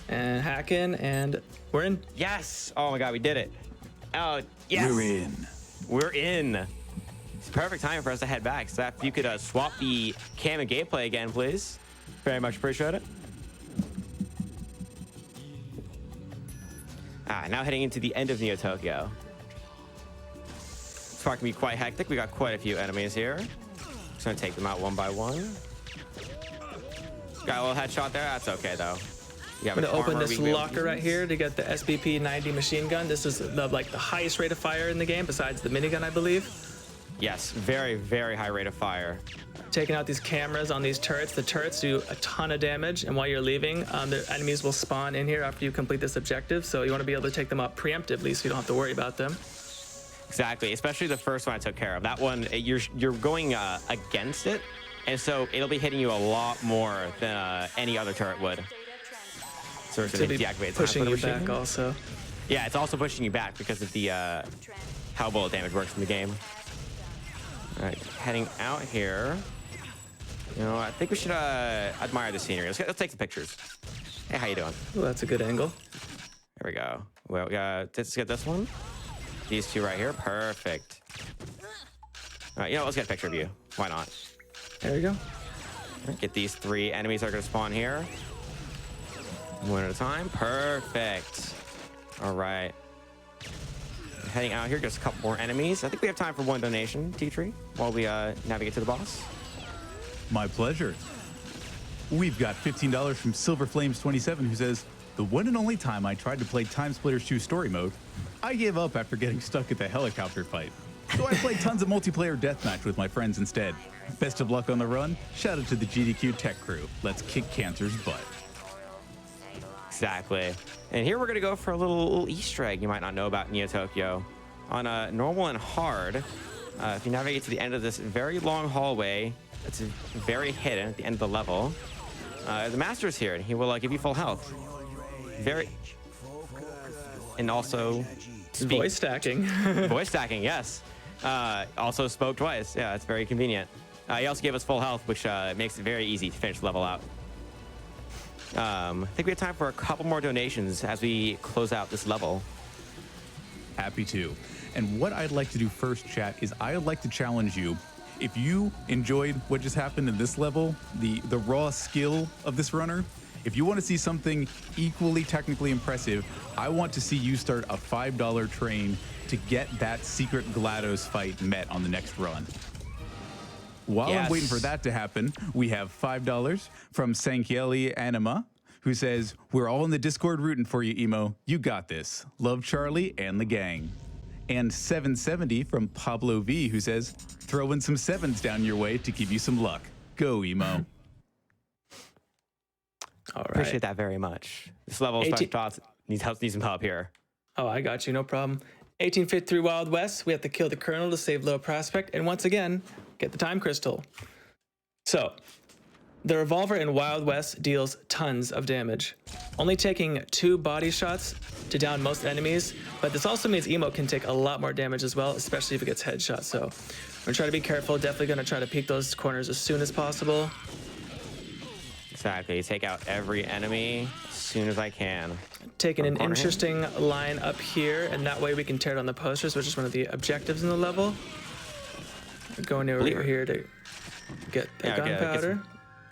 And hack in, and we're in. Yes. Oh my God, we did it. Oh, yes. We're in. We're in. It's perfect time for us to head back. So if you could swap the cam and gameplay again, please. Very much appreciate it. Now heading into the end of Neo Tokyo. This part can be quite hectic. We got quite a few enemies here. Just gonna take them out one by one. Got a little headshot there. That's okay though. I'm gonna open this locker right here to get the SBP-90 machine gun. This is the highest rate of fire in the game, besides the minigun, I believe. Yes, very, very high rate of fire. Taking out these cameras on these turrets. The turrets do a ton of damage, and while you're leaving, the enemies will spawn in here after you complete this objective. So you want to be able to take them out preemptively, so you don't have to worry about them. Exactly, especially the first one I took care of. That one, you're going against it, and so it'll be hitting you a lot more than any other turret would. So it's going to deactivate pushing you back also. Yeah, it's also pushing you back because of the how bullet damage works in the game. All right, heading out here. You know, I think we should admire the scenery. Let's take some pictures. Hey, how you doing? Well, that's a good angle. There we go. Well, let's get this one. These two right here, perfect. All right, let's get a picture of you. Why not? There you go. Get these 3 enemies that are going to spawn here. One at a time. Perfect. All right. Heading out here, just a couple more enemies. I think we have time for one donation, T-Tree, while we navigate to the boss. My pleasure. We've got $15 from Silver Flames 27, who says, the one and only time I tried to play TimeSplitters 2 story mode, I gave up after getting stuck at the helicopter fight. So I played tons of multiplayer deathmatch with my friends instead. Best of luck on the run. Shout out to the GDQ tech crew. Let's kick cancer's butt. Exactly. And here we're going to go for a little Easter egg you might not know about Neo Tokyo. On normal and hard, if you navigate to the end of this very long hallway, it's very hidden at the end of the level, the Master's here, and he will give you full health. And also... Voice stacking. Voice stacking, yes. Also spoke twice. Yeah, it's very convenient. He also gave us full health, which makes it very easy to finish the level out. I think we have time for a couple more donations as we close out this level. Happy to. And what I'd like to do first, chat, is I'd like to challenge you. If you enjoyed what just happened in this level, the raw skill of this runner, if you want to see something equally technically impressive, I want to see you start a $5 train to get that secret GLaDOS fight met on the next run. While I'm waiting for that to happen, we have $5 from Sankieli Anima, who says, we're all in the Discord rooting for you, Emo. You got this. Love Charlie and the gang. And 770 from Pablo V, who says, throw in some 7s down your way to give you some luck. Go, Emo. All right. Appreciate that very much. This level of Specialtots needs some help here. Oh, I got you. No problem. 1853 Wild West. We have to kill the Colonel to save Low Prospect. And once again, get the time crystal. So, the revolver in Wild West deals tons of damage, only taking 2 body shots to down most enemies, but this also means Emo can take a lot more damage as well, especially if it gets headshot. So, we're gonna try to be careful, definitely gonna try to peek those corners as soon as possible. Exactly, take out every enemy as soon as I can. Taking an interesting line up here, and that way we can tear down the posters, which is one of the objectives in the level. Going over here to get the gunpowder.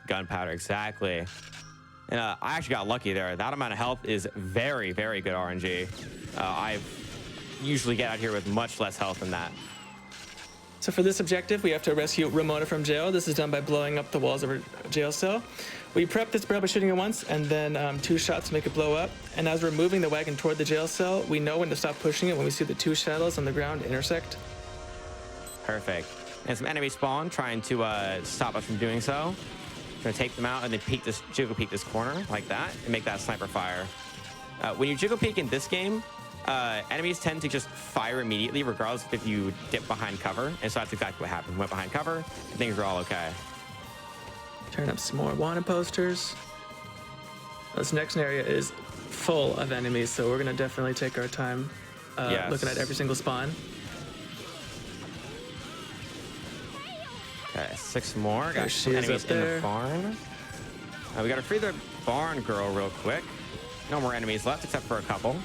Gunpowder, exactly. And I actually got lucky there. That amount of health is very, very good RNG. I usually get out here with much less health than that. So for this objective, we have to rescue Ramona from jail. This is done by blowing up the walls of her jail cell. We prep this barrel by shooting it once, and then 2 shots to make it blow up. And as we're moving the wagon toward the jail cell, we know when to stop pushing it when we see the 2 shadows on the ground intersect. Perfect. And some enemies spawn trying to stop us from doing so. Gonna take them out and then jiggle peek this corner like that and make that sniper fire. When you jiggle peek in this game, enemies tend to just fire immediately, regardless if you dip behind cover. And so that's exactly what happened. We went behind cover, and things were all okay. Turn up some more wanted posters. This next area is full of enemies, so we're gonna definitely take our time Yes. looking at every single spawn. Okay, 6 more. There Got she some is enemies up in there. the barn. We gotta free the barn girl real quick. No more enemies left, except for a couple.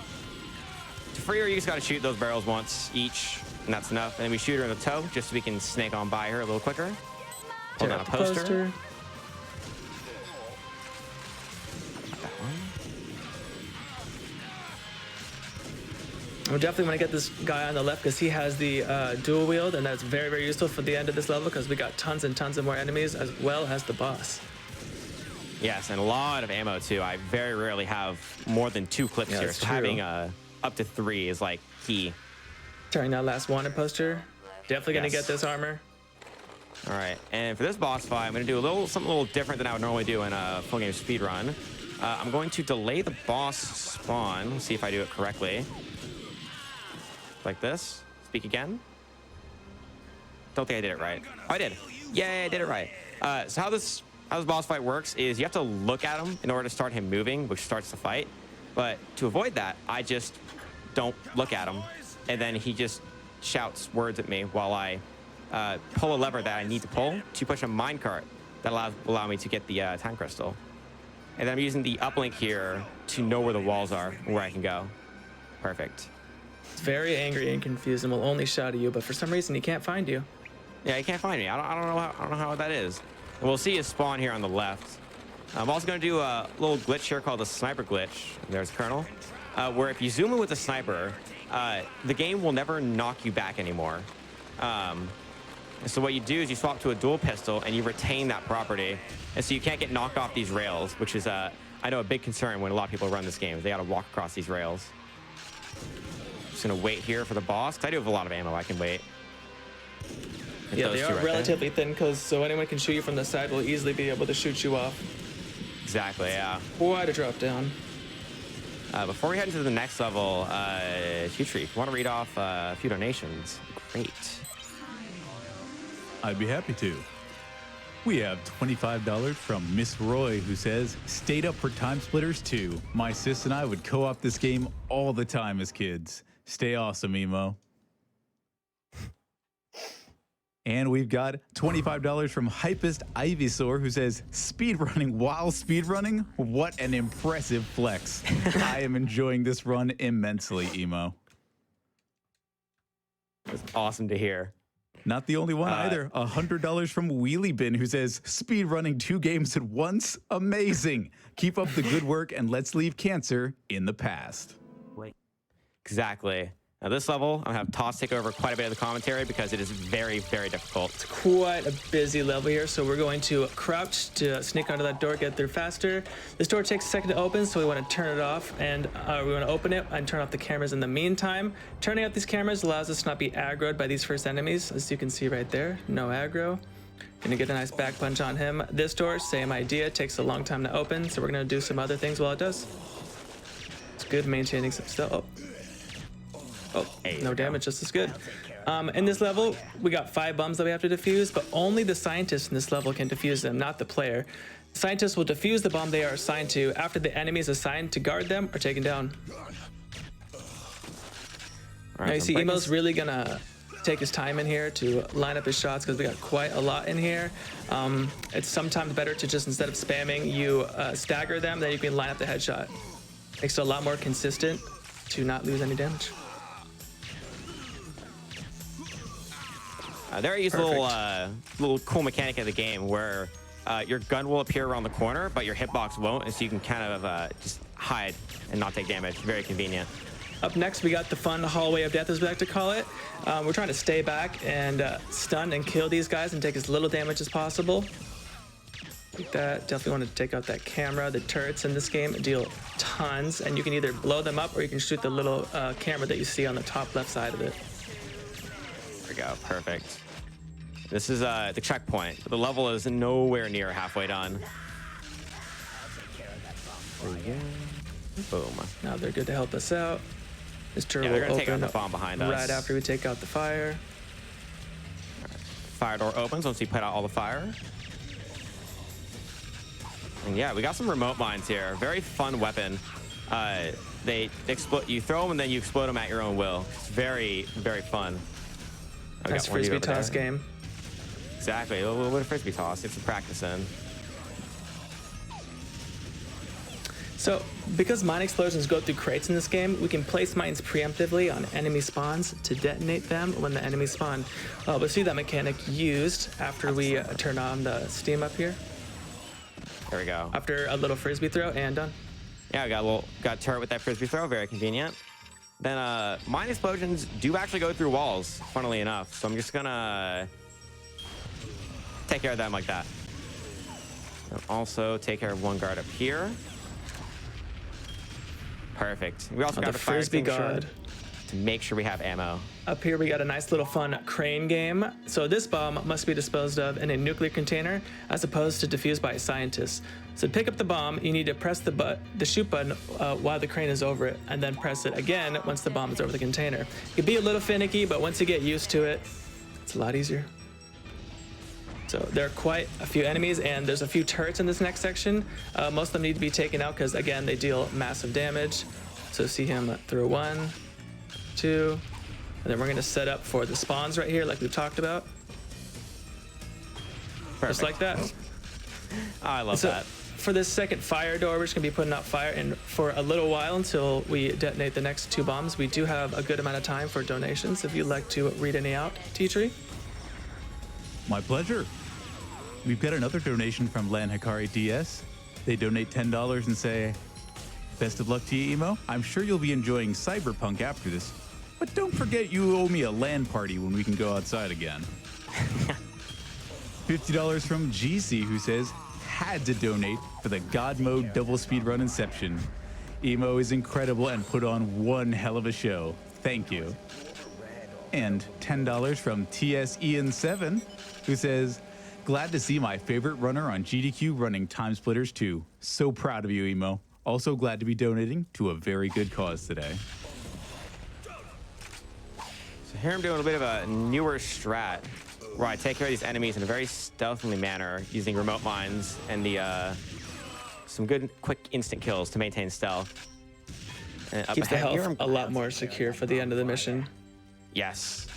To free her, you just gotta shoot those barrels once each, and that's enough. And then we shoot her in the toe, just so we can snake on by her a little quicker. Hold Tear on a up the poster. Got that one. We definitely want to get this guy on the left because he has the dual wield, and that's very, very useful for the end of this level because we got tons and tons of more enemies as well as the boss. Yes, and a lot of ammo too. I very rarely have more than 2 clips Yeah, here, that's so true. having up to 3 is like key. Tearing that last wanted poster. Definitely gonna Yes. get this armor. All right, and for this boss fight, I'm gonna do something a little different than I would normally do in a full game speed run. I'm going to delay the boss spawn. Let's see if I do it correctly. Like this. Speak again. Don't think I did it right. Oh, I did. Yay, I did it right. So how this boss fight works is you have to look at him in order to start him moving, which starts the fight. But to avoid that, I just don't look at him, and then he just shouts words at me while I pull a lever that I need to pull to push a minecart that allow me to get the time crystal. And then I'm using the uplink here to know where the walls are and where I can go. Perfect. It's very angry and confused and will only shout at you, but for some reason he can't find you. Yeah, he can't find me. I don't know how that is. And we'll see his spawn here on the left. I'm also going to do a little glitch here called the sniper glitch. There's Colonel. Where if you zoom in with the sniper, the game will never knock you back anymore. So what you do is you swap to a dual pistol and you retain that property. And so you can't get knocked off these rails, which is, I know, a big concern when a lot of people run this game. They got to walk across these rails. Just going to wait here for the boss, because I do have a lot of ammo. I can wait. Hit Yeah, those they two are right there. relatively thin because so anyone can shoot you from the side will easily be able to shoot you off. Exactly, yeah. Quite a drop down. Before we head into the next level, ateatree, if you want to read off a few donations, great. I'd be happy to. We have $25 from Miss Roy, who says, "Stayed up for TimeSplitters 2. My sis and I would co-op this game all the time as kids. Stay awesome, Emo." And we've got $25 from Hypest Ivysaur, who says, "Speedrunning while speedrunning? What an impressive flex. I am enjoying this run immensely, Emo." It's awesome to hear. Not the only one either. $100 from Wheelie Bin, who says, "Speedrunning 2 games at once? Amazing. Keep up the good work and let's leave cancer in the past." Exactly. Now this level, I'm gonna have Toss take over quite a bit of the commentary because it is very, very difficult. Quite a busy level here, so we're going to crouch to sneak under that door, get through faster. This door takes a second to open, so we want to turn it off, and we want to open it and turn off the cameras in the meantime. Turning off these cameras allows us to not be aggroed by these first enemies, as you can see right there. No aggro. Gonna get a nice back punch on him. This door, same idea, takes a long time to open, so we're gonna do some other things while it does. It's good maintaining some stuff. Oh, no damage, just as good. In this level, we got 5 bombs that we have to defuse, but only the scientists in this level can defuse them, not the player. Scientists will defuse the bomb they are assigned to after the enemies assigned to guard them are taken down. Now you see Emo's really gonna take his time in here to line up his shots because we got quite a lot in here. It's sometimes better to just, instead of spamming, you stagger them, then you can line up the headshot. Makes it a lot more consistent to not lose any damage. There I use a little cool mechanic of the game where your gun will appear around the corner, but your hitbox won't, and so you can kind of just hide and not take damage. Very convenient. Up next, we got the fun hallway of death, as we like to call it. We're trying to stay back and stun and kill these guys and take as little damage as possible. Like that. Definitely want to take out that camera. The turrets in this game deal tons, and you can either blow them up or you can shoot the little camera that you see on the top left side of it. There we go. Perfect. This is the checkpoint. The level is nowhere near halfway done. Boom. Now they're good to help us out. This turret Yeah, they're will gonna take out open the bomb behind us. right after we take out the fire. Fire door opens once we put out all the fire. And yeah, we got some remote mines here. Very fun weapon. They explode. You throw them and then you explode them at your own will. It's very, very fun. Oh, Nice frisbee toss game. Exactly. A little bit of frisbee toss. Get some practice in. So, because mine explosions go through crates in this game, we can place mines preemptively on enemy spawns to detonate them when the enemy spawn. We'll see that mechanic used after we turn on the steam up here. There we go. After a little frisbee throw and done. Yeah, we got a turret with that frisbee throw. Very convenient. Then mine explosions do actually go through walls, funnily enough. So I'm just gonna take care of them like that. And also take care of one guard up here. Perfect. We also got the a fire frisbee extinguisher god. to make sure we have ammo. Up here we got a nice little fun crane game. So this bomb must be disposed of in a nuclear container as opposed to defused by a scientist. So to pick up the bomb, you need to press the shoot button while the crane is over it, and then press it again once the bomb is over the container. It can be a little finicky, but once you get used to it, it's a lot easier. So there are quite a few enemies, and there's a few turrets in this next section. Most of them need to be taken out because, again, they deal massive damage. So see him through 1, 2, and then we're going to set up for the spawns right here like we've talked about. Perfect. Just like that. Oh, I love So that. for this second fire door, we're just going to be putting out fire, and for a little while until we detonate the next 2 bombs, we do have a good amount of time for donations if you'd like to read any out, T-Tree. My pleasure. We've got another donation from Lan Hikari DS. They donate $10 and say, "Best of luck to you, Emo. I'm sure you'll be enjoying Cyberpunk after this. But don't forget you owe me a LAN party when we can go outside again." $50 from GC, who says, "Had to donate for the God Mode double speed run Inception. Emo is incredible and put on one hell of a show. Thank you." And $10 from TS Ian7, who says, "Glad to see my favorite runner on GDQ running TimeSplitters 2. So proud of you, Emo. Also glad to be donating to a very good cause today." So here I'm doing a bit of a newer strat where I take care of these enemies in a very stealthily manner using remote mines and some good quick instant kills to maintain stealth. And up Keeps the ahead here, health a lot more secure for the end of the mission. Yes.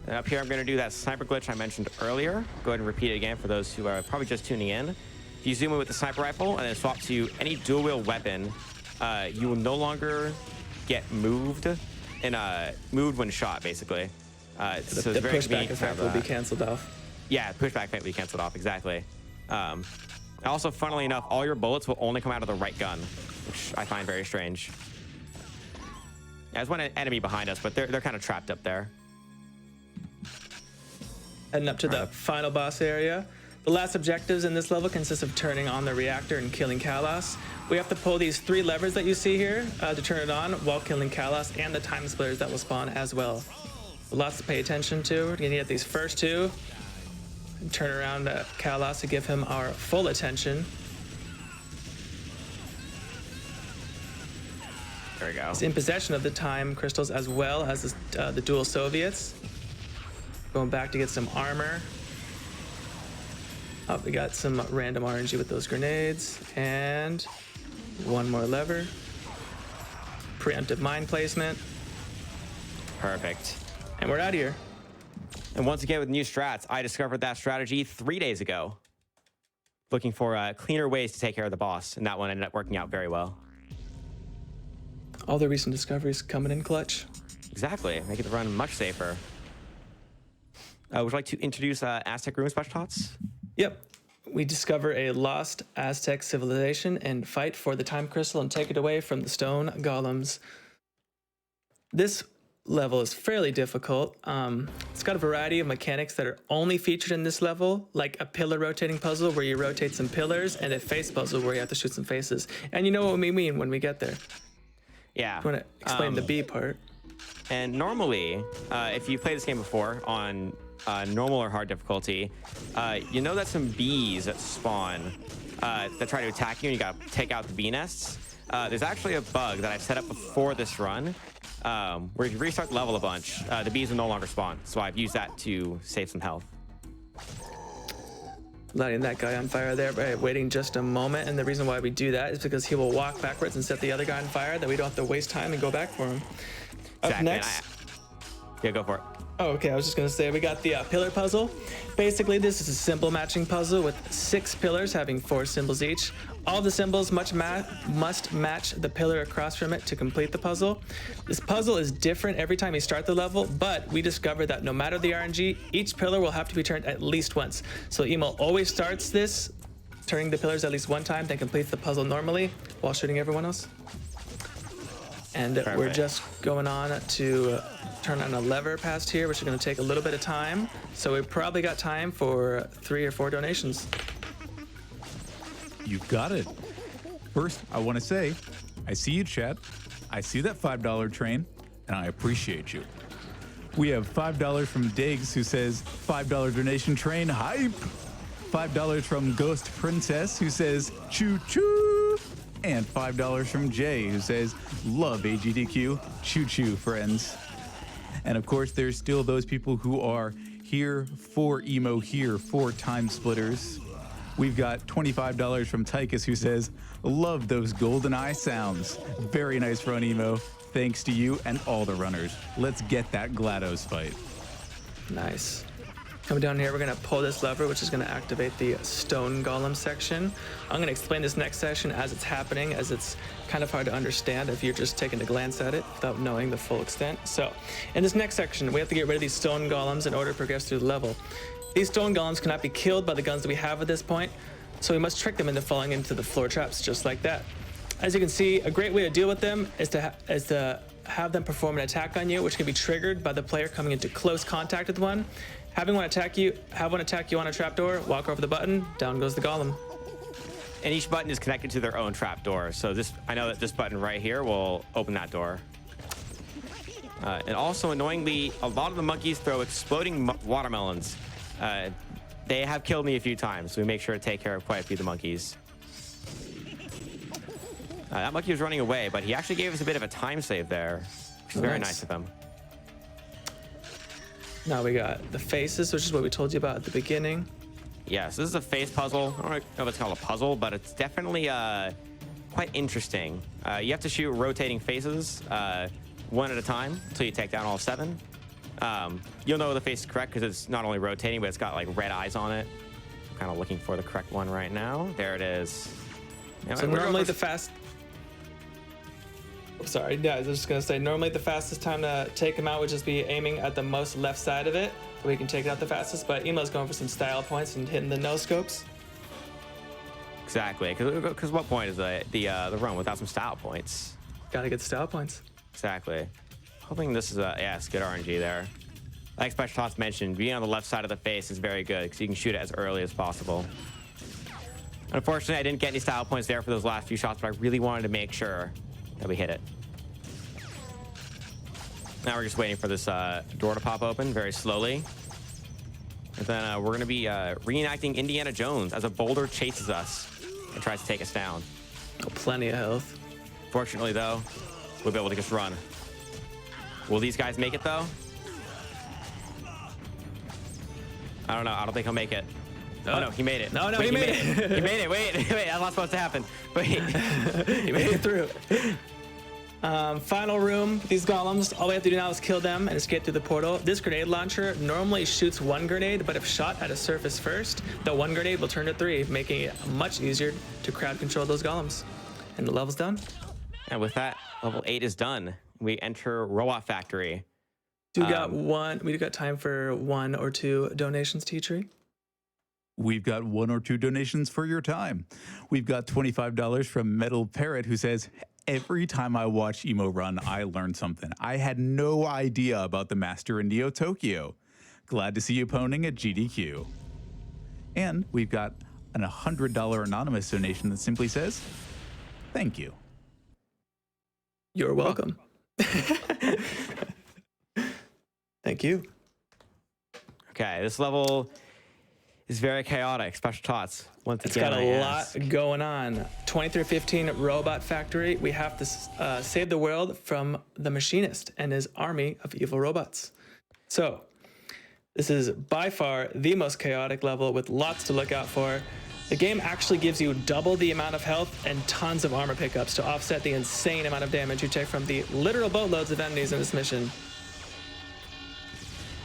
And up here, I'm going to do that sniper glitch I mentioned earlier. Go ahead and repeat it again for those who are probably just tuning in. If you zoom in with the sniper rifle and then swap to any dual wield weapon, you will no longer get moved when shot, basically. So it's The very pushback convenient to effect have will be that. canceled off. Yeah, pushback effect will be canceled off, exactly. Also, funnily enough, all your bullets will only come out of the right gun, which I find very strange. Yeah, there's one enemy behind us, but they're kind of trapped up there. Heading up to the Right. final boss area. The last objectives in this level consist of turning on the reactor and killing Kalos. We have to pull these 3 levers that you see here to turn it on while killing Kalos and the time splitters that will spawn as well. Lots to pay attention to. We're gonna get these first 2 and turn around Kalos to give him our full attention. There we go. He's in possession of the time crystals as well as the dual Soviets. Going back to get some armor. Oh, we got some random RNG with those grenades. And 1 more lever. Preemptive mine placement. Perfect. And we're out of here. And once again, with new strats, I discovered that strategy 3 days ago. Looking for cleaner ways to take care of the boss, and that one ended up working out very well. All the recent discoveries coming in clutch. Exactly, making the run much safer. Would you like to introduce Aztec Ruin Specialtots? Yep. We discover a lost Aztec civilization and fight for the time crystal and take it away from the stone golems. This level is fairly difficult. It's got a variety of mechanics that are only featured in this level, like a pillar rotating puzzle where you rotate some pillars and a face puzzle where you have to shoot some faces. And you know what we mean when we get there. Yeah. I want to explain the B part. And normally, if you've played this game before on normal or hard difficulty, you know that some bees spawn that try to attack you, and you gotta take out the bee nests. there's actually a bug that I've set up before this run where if you restart the level a bunch, the bees will no longer spawn. So I've used that to save some health. Lighting that guy on fire there by waiting just a moment. And the reason why we do that is because he will walk backwards and set the other guy on fire. That we don't have to waste time and go back for him. Up Exactly. next. Yeah, go for it. Oh, okay. I was just going to say we got the pillar puzzle. Basically, this is a simple matching puzzle with 6 pillars having 4 symbols each. All the symbols must match the pillar across from it to complete the puzzle. This puzzle is different every time you start the level, but we discovered that no matter the RNG, each pillar will have to be turned at least once. So Emo always starts this, turning the pillars at least one time, then completes the puzzle normally while shooting everyone else. And we're Perfect. just going on to turn on a lever past here, which is going to take a little bit of time. So we probably got time for 3 or 4 donations. You've got it. First, I want to say, I see you, chat. I see that $5 train, and I appreciate you. We have $5 from Diggs, who says, $5 donation train hype. $5 from Ghost Princess, who says, choo choo. And $5 from Jay, who says, love AGDQ, choo choo, friends. And of course, there's still those people who are here for Emo, here for TimeSplitters. We've got $25 from Tychus, who says, love those golden eye sounds. Very nice run, Emo. Thanks to you and all the runners. Let's get that GLaDOS fight. Nice. Coming down here, we're going to pull this lever, which is going to activate the stone golem section. I'm going to explain this next section as it's happening, as it's kind of hard to understand if you're just taking a glance at it without knowing the full extent. So in this next section, we have to get rid of these stone golems in order to progress through the level. These stone golems cannot be killed by the guns that we have at this point, so we must trick them into falling into the floor traps just like that. As you can see, a great way to deal with them is to have them perform an attack on you, which can be triggered by the player coming into close contact with one. Have one attack you on a trapdoor, walk over the button, down goes the golem. And each button is connected to their own trapdoor. So I know that this button right here will open that door. And also, annoyingly, a lot of the monkeys throw exploding watermelons. They have killed me a few times, so we make sure to take care of quite a few of the monkeys. That monkey was running away, but he actually gave us a bit of a time save there, which is very nice of him. Now we got the faces, which is what we told you about at the beginning. Yes, this is a face puzzle. I don't know if it's called a puzzle, but it's definitely quite interesting. You have to shoot rotating faces one at a time until you take down all 7. You'll know the face is correct because it's not only rotating, but it's got like red eyes on it. I'm kind of looking for the correct one right now. There it is. So normally the Sorry, yeah, I was just gonna say, normally the fastest time to take him out would just be aiming at the most left side of it, so we can take it out the fastest, but Emo's going for some style points and hitting the no scopes. Exactly, because what point is the run without some style points? Gotta get style points. Exactly. Hoping this is it's good RNG there. Like Specialtots mentioned, being on the left side of the face is very good because you can shoot it as early as possible. Unfortunately, I didn't get any style points there for those last few shots, but I really wanted to make sure that we hit it. Now we're just waiting for this door to pop open very slowly. And then we're going to be reenacting Indiana Jones as a boulder chases us and tries to take us down. Oh, plenty of health. Fortunately, though, we'll be able to just run. Will these guys make it, though? I don't know. I don't think he'll make it. Oh, no, he made it. No, Wait, he made it. He made it. Wait, that's not supposed to happen. Wait. He made it through. Final room, these golems, all we have to do now is kill them and escape through the portal. This grenade launcher normally shoots 1 grenade, but if shot at a surface first, the 1 grenade will turn to 3, making it much easier to crowd control those golems. And the level's done. And with that, level 8 is done. We enter Robot Factory. We got time for 1 or 2 donations, T-Tree. We've got 1 or 2 donations for your time. We've got $25 from Metal Parrot, who says, every time I watch Emo run, I learn something. I had no idea about the Master in Neo Tokyo. Glad to see you poning at GDQ. And we've got an $100 anonymous donation that simply says, thank you. You're welcome. Thank you. Okay, this level is very chaotic. Specialtots. Once It's again, got I a ask. lot going on. 2315 Robot Factory. We have to save the world from the Machinist and his army of evil robots. So, this is by far the most chaotic level with lots to look out for. The game actually gives you double the amount of health and tons of armor pickups to offset the insane amount of damage you take from the literal boatloads of enemies in this mission.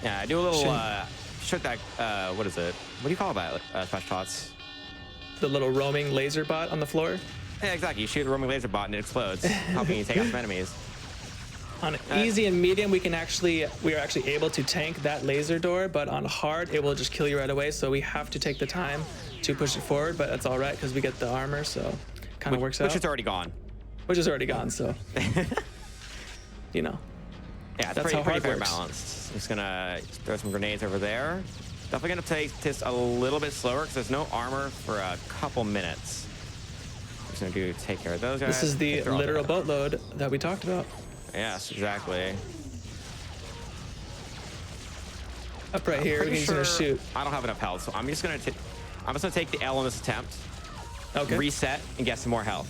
Yeah, I do a little shoot that. What is it? What do you call that? Specialtots. The little roaming laser bot on the floor. Yeah, exactly. You shoot the roaming laser bot and it explodes, helping you take out some enemies. On easy and medium, we are actually able to tank that laser door, but on hard, it will just kill you right away. So we have to take the time to push it forward, but that's all right because we get the armor, so kind of works out. Which is already gone. Which is already gone, so you know. Yeah, it's That's pretty how hard fair works. balanced. I'm just gonna throw some grenades over there. Definitely gonna take this a little bit slower because there's no armor for a couple minutes. Just gonna take care of those guys. This is the They're all literal dead. boatload that we talked about. Yes, exactly. Up right here, Pretty he's gonna sure shoot. I don't have enough health, so I'm just gonna take the L on this attempt, Okay. reset, and get some more health.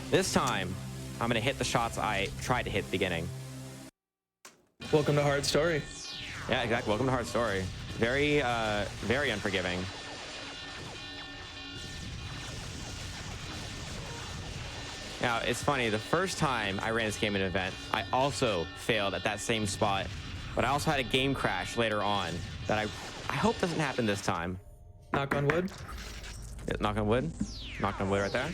This time, I'm gonna hit the shots I tried to hit at the beginning. Welcome to Hard Story. Yeah, exactly. Welcome to Hard Story. Very, very unforgiving. Now, it's funny, the first time I ran this game in an event, I also failed at that same spot, but I also had a game crash later on that I hope doesn't happen this time. Knock on wood. Knock on wood. Knock on wood right there.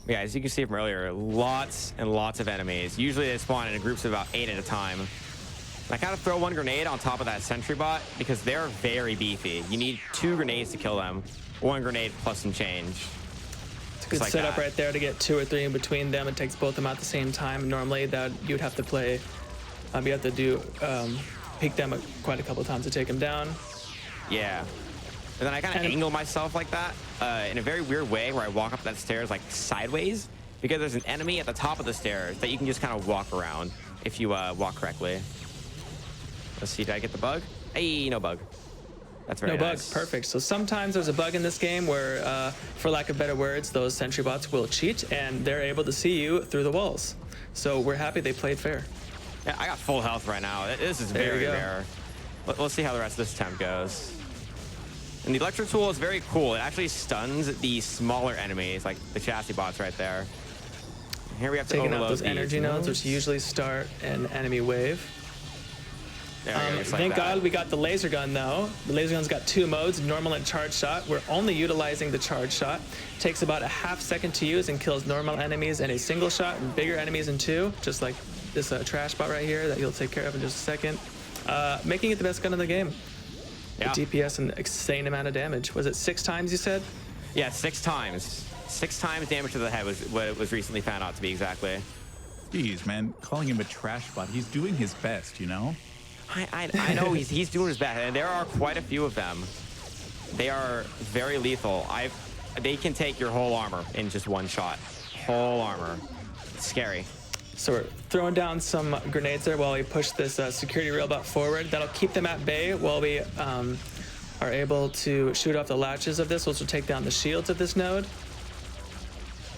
Yeah, as you can see from earlier, lots and lots of enemies. Usually they spawn in groups of about 8 at a time. I kind of throw one grenade on top of that sentry bot because they're very beefy. You need 2 grenades to kill them. 1 grenade plus some change. It's a good like setup that. right there to get 2 or 3 in between them. It takes both of them at the same time. Normally, that you'd have to play. You have to do peek them quite a couple of times to take them down. Yeah. And then I kind of angle myself like that in a very weird way where I walk up that stairs like sideways because there's an enemy at the top of the stairs that you can just kind of walk around if you walk correctly. Let's see, did I get the bug? Hey, no bug. That's very No bug, nice. perfect. So sometimes there's a bug in this game where, for lack of better words, those sentry bots will cheat and they're able to see you through the walls. So we're happy they played fair. Yeah, I got full health right now. This is There you very go. rare. Let's see how the rest of this attempt goes. And the electro tool is very cool. It actually stuns the smaller enemies, like the chassis bots right there. And here we have to Taking out overload those these energy nodes, which usually start an enemy wave. There we go, just like Thank that. God we got the laser gun though. The laser gun's got 2 modes, normal and charge shot. We're only utilizing the charge shot. Takes about a half second to use and kills normal enemies in a single shot and bigger enemies in 2, just like this trash bot right here that you'll take care of in just a second. Making it the best gun in the game. Yeah. The DPS and insane amount of damage. Was it 6 times you said? Yeah, 6 times. 6 times damage to the head was what it was recently found out to be exactly. Jeez, man, calling him a trash bot. He's doing his best, you know? I know he's doing his best, and there are quite a few of them. They are very lethal. They can take your whole armor in just one shot. Whole armor. It's scary. So we're throwing down some grenades there while we push this security robot forward. That'll keep them at bay while we are able to shoot off the latches of this, which will take down the shields of this node.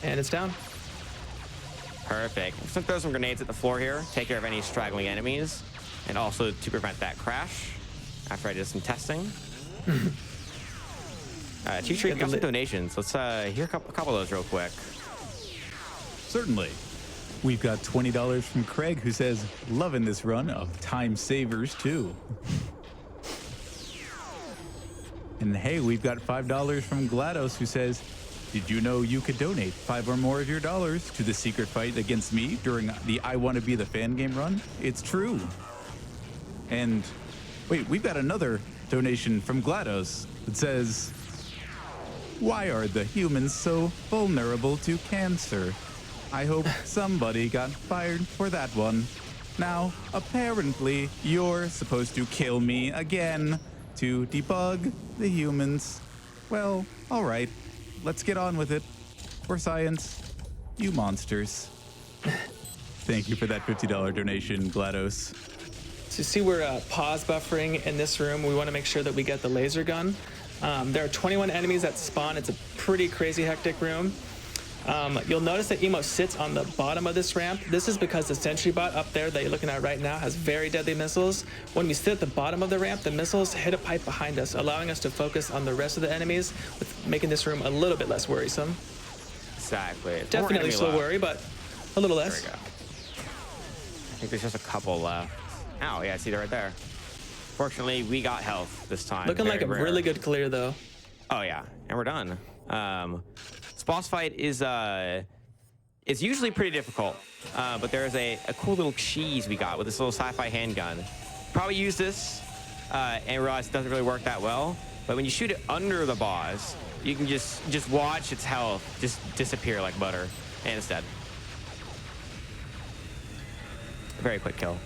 And it's down. Perfect. I'm just gonna throw some grenades at the floor here, take care of any straggling enemies, and also to prevent that crash after I did some testing. Ateatree, we got some donations. Let's hear a couple of those real quick. Certainly. We've got $20 from Craig, who says, loving this run of Time Savers too. And hey, we've got $5 from GLaDOS, who says, did you know you could donate 5 or more of your dollars to the secret fight against me during the I Want to Be the Fan game run? It's true. And wait, we've got another donation from GLaDOS that says, why are the humans so vulnerable to cancer? I hope somebody got fired for that one. Now, apparently, you're supposed to kill me again to debug the humans. Well, all right. Let's get on with it. For science, you monsters. Thank you for that $50 donation, GLaDOS. So you see we're pause buffering in this room. We want to make sure that we get the laser gun. There are 21 enemies that spawn. It's a pretty crazy hectic room. You'll notice that Emo sits on the bottom of this ramp. This is because the sentry bot up there that you're looking at right now has very deadly missiles. When we sit at the bottom of the ramp, the missiles hit a pipe behind us, allowing us to focus on the rest of the enemies, with making this room a little bit less worrisome. Exactly. Definitely still worry, but a little less. There we go. I think there's just a couple left. Oh, yeah, I see that right there. Fortunately, we got health this time. Looking Very like a rare. really good clear, though. Oh, yeah, and we're done. This boss fight is usually pretty difficult, but there's a cool little cheese we got with this little sci-fi handgun. Probably use this and realize it doesn't really work that well, but when you shoot it under the boss, you can just watch its health just disappear like butter, and it's dead. Very quick kill.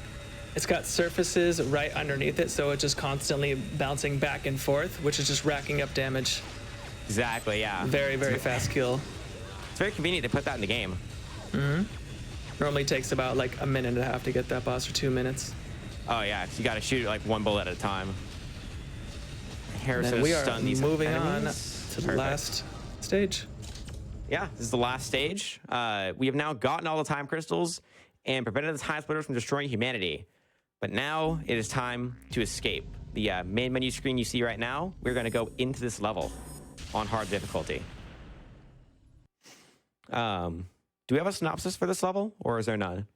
It's got surfaces right underneath it, so it's just constantly bouncing back and forth, which is just racking up damage. Exactly, yeah. Very, very fast kill. It's very convenient to put that in the game. Normally takes about like a minute and a half to get that boss, or 2 minutes. Oh yeah, you got to shoot it like one bullet at a time. Here, And so then we are stun these moving enemies. on to the Perfect. last stage. Yeah, this is the last stage. We have now gotten all the time crystals and prevented the time splitters from destroying humanity. But now it is time to escape. The main menu screen you see right now, we're going to go into this level on hard difficulty. Do we have a synopsis for this level, or is there none?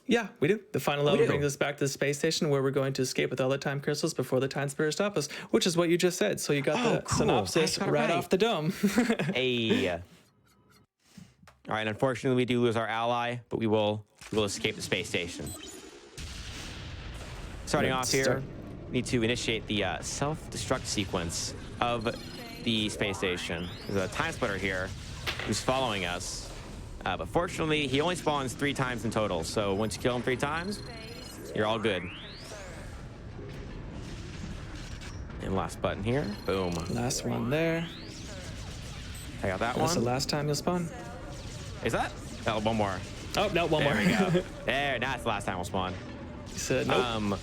Yeah, we do. The final level do. brings us back to the space station, where we're going to escape with all the time crystals before the time splitters stop us, which is what you just said. So you got the cool. synopsis I got it right right. off the dome. Hey. All right, unfortunately, we do lose our ally, but we will escape the space station. Starting off here, we need to initiate the self-destruct sequence of the space station. There's a time splitter here who's following us. But fortunately, he only spawns 3 times in total. So once you kill him 3 times, you're all good. And last button here. Boom. Last one there. Take out that That's the one. last time you'll spawn. Is that? Oh, one more. Oh, no, one There more. we go. There, that's the last time we'll spawn. He said, nope.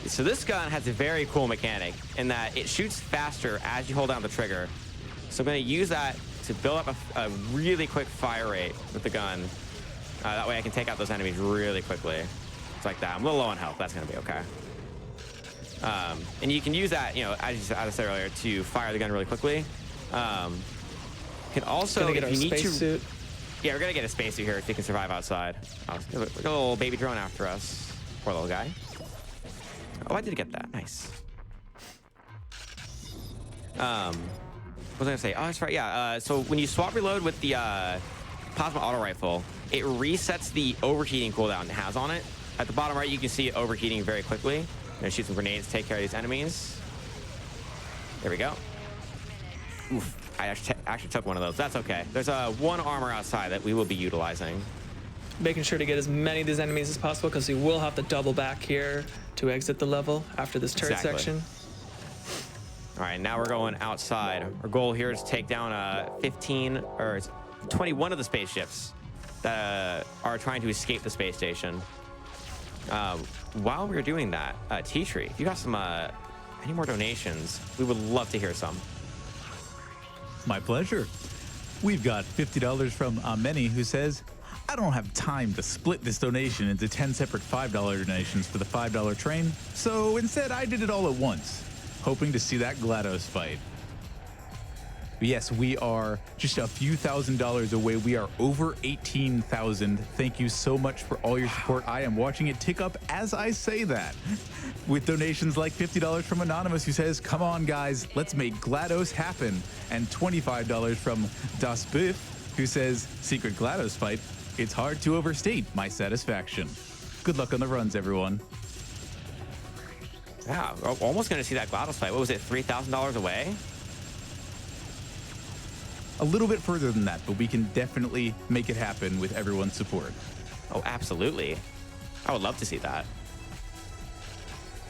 So this gun has a very cool mechanic in that it shoots faster as you hold down the trigger. So I'm going to use that to build up a really quick fire rate with the gun. That way I can take out those enemies really quickly. It's like that. I'm a little low on health. That's going to be okay. And you can use that, you know, as I said earlier, to fire the gun really quickly. You can also, Gonna get our if you need to, spacesuit. yeah, we're gonna get a spacesuit here if you can survive outside. Oh, look at a little baby drone after us. Poor little guy. Oh, I did get that. Nice. What was I gonna say? Oh, that's right. Yeah. So when you swap reload with the plasma auto rifle, it resets the overheating cooldown it has on it. At the bottom right, you can see it overheating very quickly. I'm gonna shoot some grenades to take care of these enemies. There we go. Oof. I actually took one of those. That's okay. There's one armor outside that we will be utilizing. Making sure to get as many of these enemies as possible, because we will have to double back here to exit the level after this turret Exactly. section. All right, now we're going outside. Our goal here is to take down 21 of the spaceships that are trying to escape the space station. While we're doing that, T-Tree, if you got some any more donations, we would love to hear some. My pleasure. We've got $50 from Ameni, who says, I don't have time to split this donation into 10 separate $5 donations for the $5 train, so instead I did it all at once, hoping to see that GLaDOS fight. But yes, we are just a few $1,000s away. We are over 18,000. Thank you so much for all your support. I am watching it tick up as I say that. With donations like $50 from Anonymous, who says, come on guys, let's make GLaDOS happen. And $25 from Das Biff, who says, secret GLaDOS fight, it's hard to overstate my satisfaction. Good luck on the runs, everyone. Yeah, we're almost going to see that GLaDOS fight. What was it, $3,000 away? A little bit further than that, but we can definitely make it happen with everyone's support. Oh, absolutely. I would love to see that.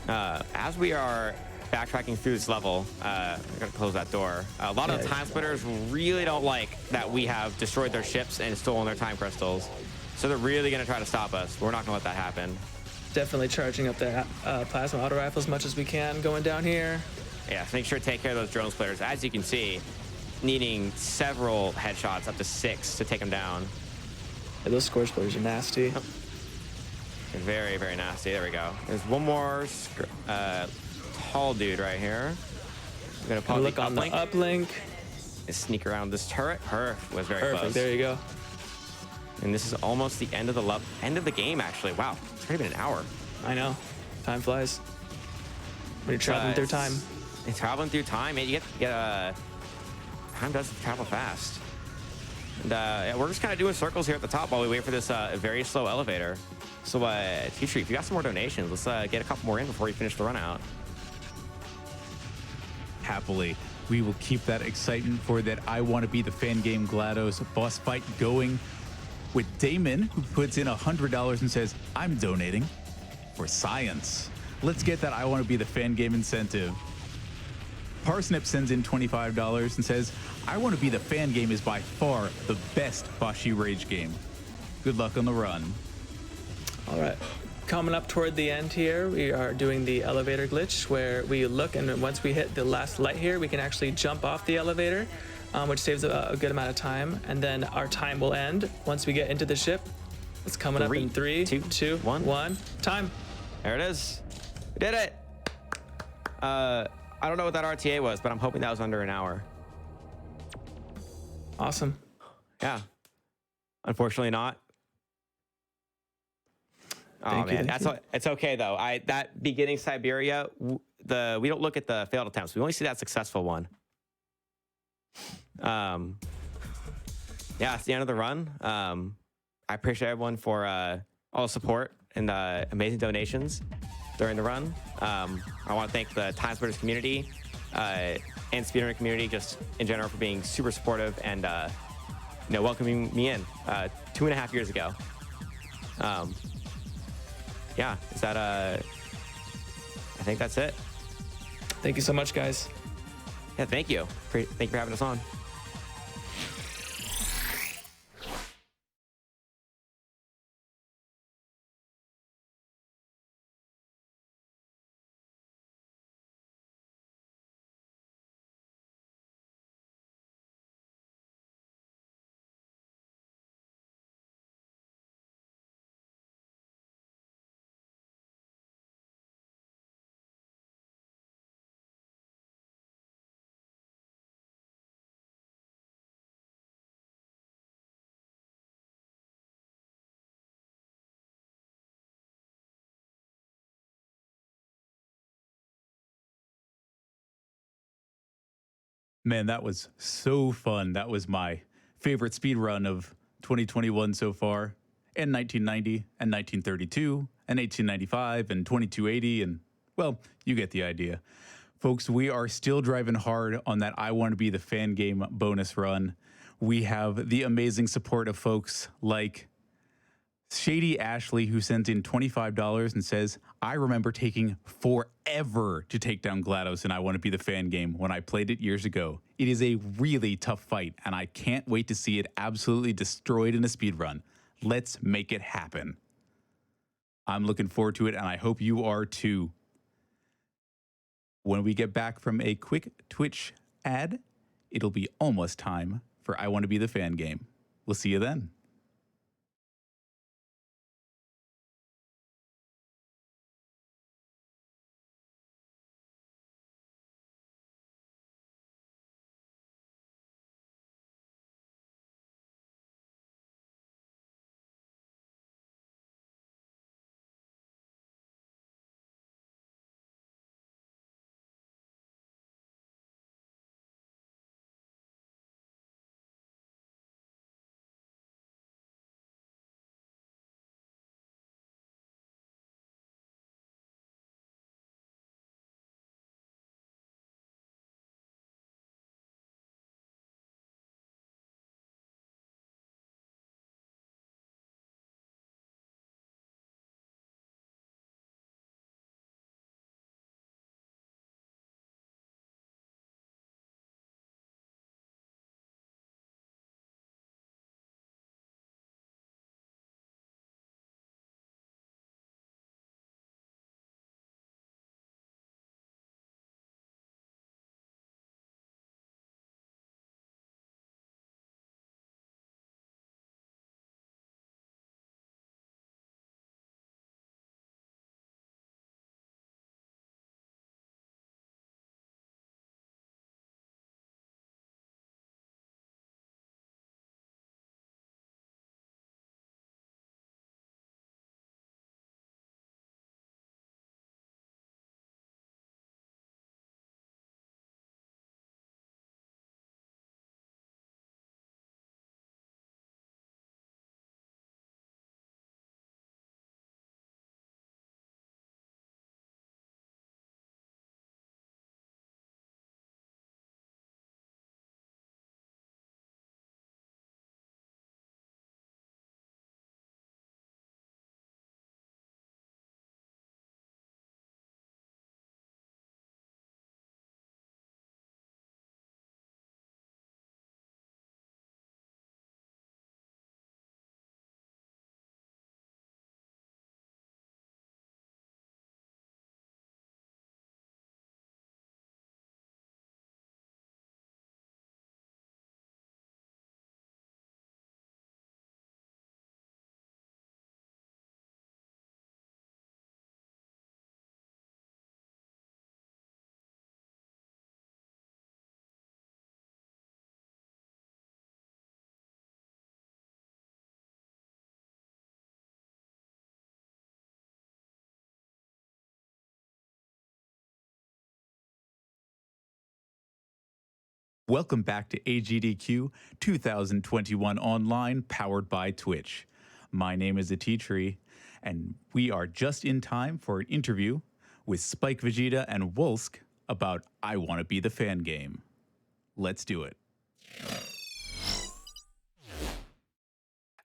As we are backtracking through this level, I'm going to close that door. A lot of the time splitters really don't like that we have destroyed their ships and stolen their time crystals. So they're really going to try to stop us. We're not going to let that happen. Definitely charging up that plasma auto rifle as much as we can going down here. Yeah, so make sure to take care of those drone splitters. As you can see, needing several headshots, up to 6 to take them down. Yeah, those score splitters are nasty. They're very, very nasty. There we go. There's one more tall dude right here. I'm going to pop Look on the uplink. And sneak around this turret. Was very Perfect. close. There you go. And this is almost the end of the game, actually. Wow, it's already been an hour. I know. Time flies. When you're traveling through time. It's traveling through time. Man, you get time does travel fast. And yeah, we're just kind of doing circles here at the top while we wait for this very slow elevator. So, T-Tree, if you got some more donations, let's get a couple more in before you finish the run out. Happily. We will keep that excitement for that I Want to Be the Fan Game GLaDOS boss fight going with Damon, who puts in $100 and says, I'm donating for science. Let's get that I Want to Be the Fan Game incentive. Parsnip sends in $25 and says, I Want to Be the Fan Game is by far the best Bashi Rage game. Good luck on the run. All right. Coming up toward the end here, we are doing the elevator glitch where we look, and once we hit the last light here, we can actually jump off the elevator, which saves a good amount of time. And then our time will end once we get into the ship. It's coming up in 3, 2, 1. Time. There it is. We did it. I don't know what that RTA was, but I'm hoping that was under an hour. Awesome. Yeah. Unfortunately not. Oh man, it's okay though. That beginning Siberia, we don't look at the failed attempts. We only see that successful one. Yeah, it's the end of the run. I appreciate everyone for all the support and amazing donations during the run. I want to thank the TimeSplitters community and speedrunner community just in general for being super supportive and welcoming me in 2.5 years ago. Yeah, is that I think that's it. Thank you so much, guys. Yeah, thank you. Thank you for having us on. Man, that was so fun. That was my favorite speed run of 2021 so far. And 1990 and 1932 and 1895 and 2280 and, well, you get the idea. Folks, we are still driving hard on that I Want to Be the Fan Game bonus run. We have the amazing support of folks like Shady Ashley, who sends in $25 and says, I remember taking forever to take down GLaDOS and I Want to Be the Fan Game when I played it years ago. It is a really tough fight, and I can't wait to see it absolutely destroyed in a speedrun. Let's make it happen. I'm looking forward to it, and I hope you are too. When we get back from a quick Twitch ad, it'll be almost time for I Want to Be the Fan Game. We'll see you then. Welcome back to AGDQ 2021 Online, powered by Twitch. My name is ateatree, and we are just in time for an interview with Spike Vegeta and Wolsk about I Want to Be the Fan game. Let's do it.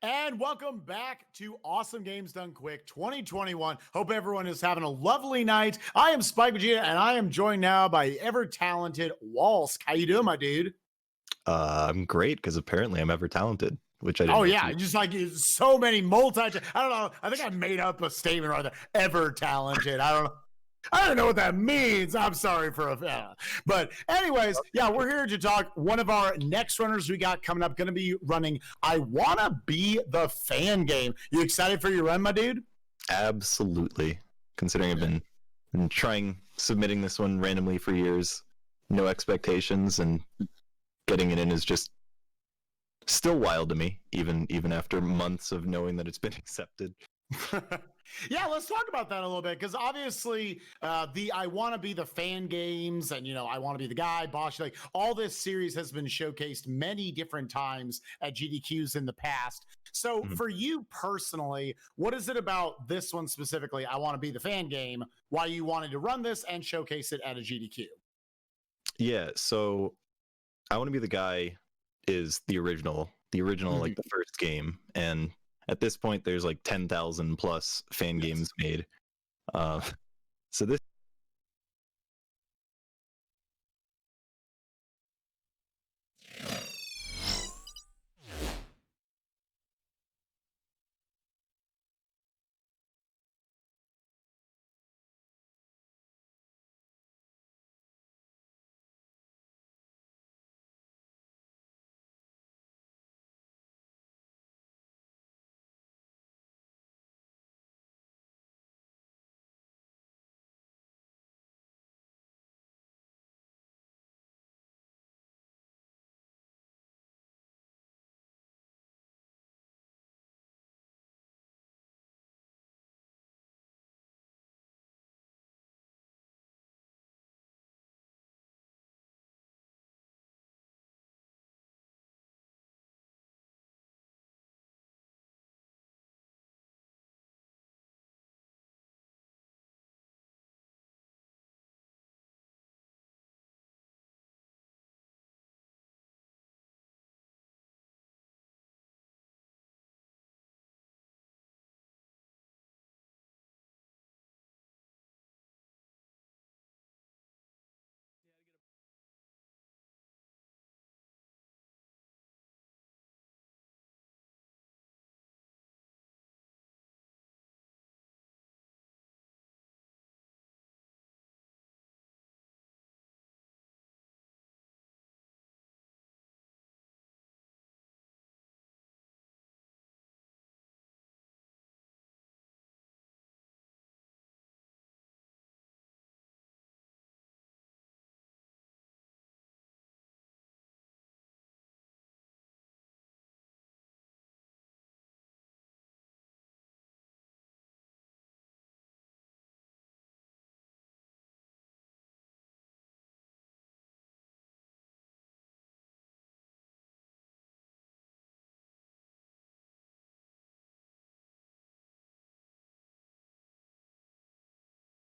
And welcome back to Awesome Games Done Quick 2021. Hope everyone is having a lovely night. I am Spike Vegeta, and I am joined now by the ever-talented Wolsk. How you doing, my dude? I'm great because apparently I'm ever talented, which I didn't. Oh yeah, just like so many I don't know. I think I made up a statement right there. Ever talented. I don't know what that means. I'm sorry but anyways, yeah, we're here to talk. One of our next runners we got coming up going to be running I Want to Be the Fan game. You excited for your run, my dude? Absolutely. Considering I've been trying submitting this one randomly for years, no expectations, and getting it in is just still wild to me, even after months of knowing that it's been accepted. Yeah, let's talk about that a little bit, because obviously the I Want to Be the Fan games and, I Want to Be the Guy, Bosch, like all this series has been showcased many different times at GDQs in the past. So for you personally, what is it about this one specifically, I Want to Be the Fan game, why you wanted to run this and showcase it at a GDQ? Yeah, so I Want to Be the Guy is the original, like the first game, and at this point, there's like 10,000 plus fan games made. So this.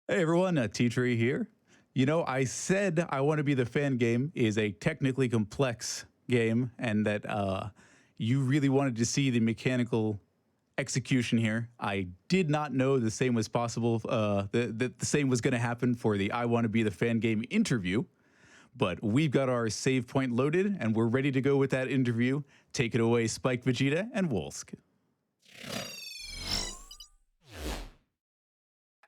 Hey everyone, ateatree here. I said I Want to Be the Fan game is a technically complex game, and that you really wanted to see the mechanical execution here. I did not know the same was possible, the same was going to happen for the I Want to Be the Fan game interview, but we've got our save point loaded, and we're ready to go with that interview. Take it away, Spike Vegeta and Wolsk.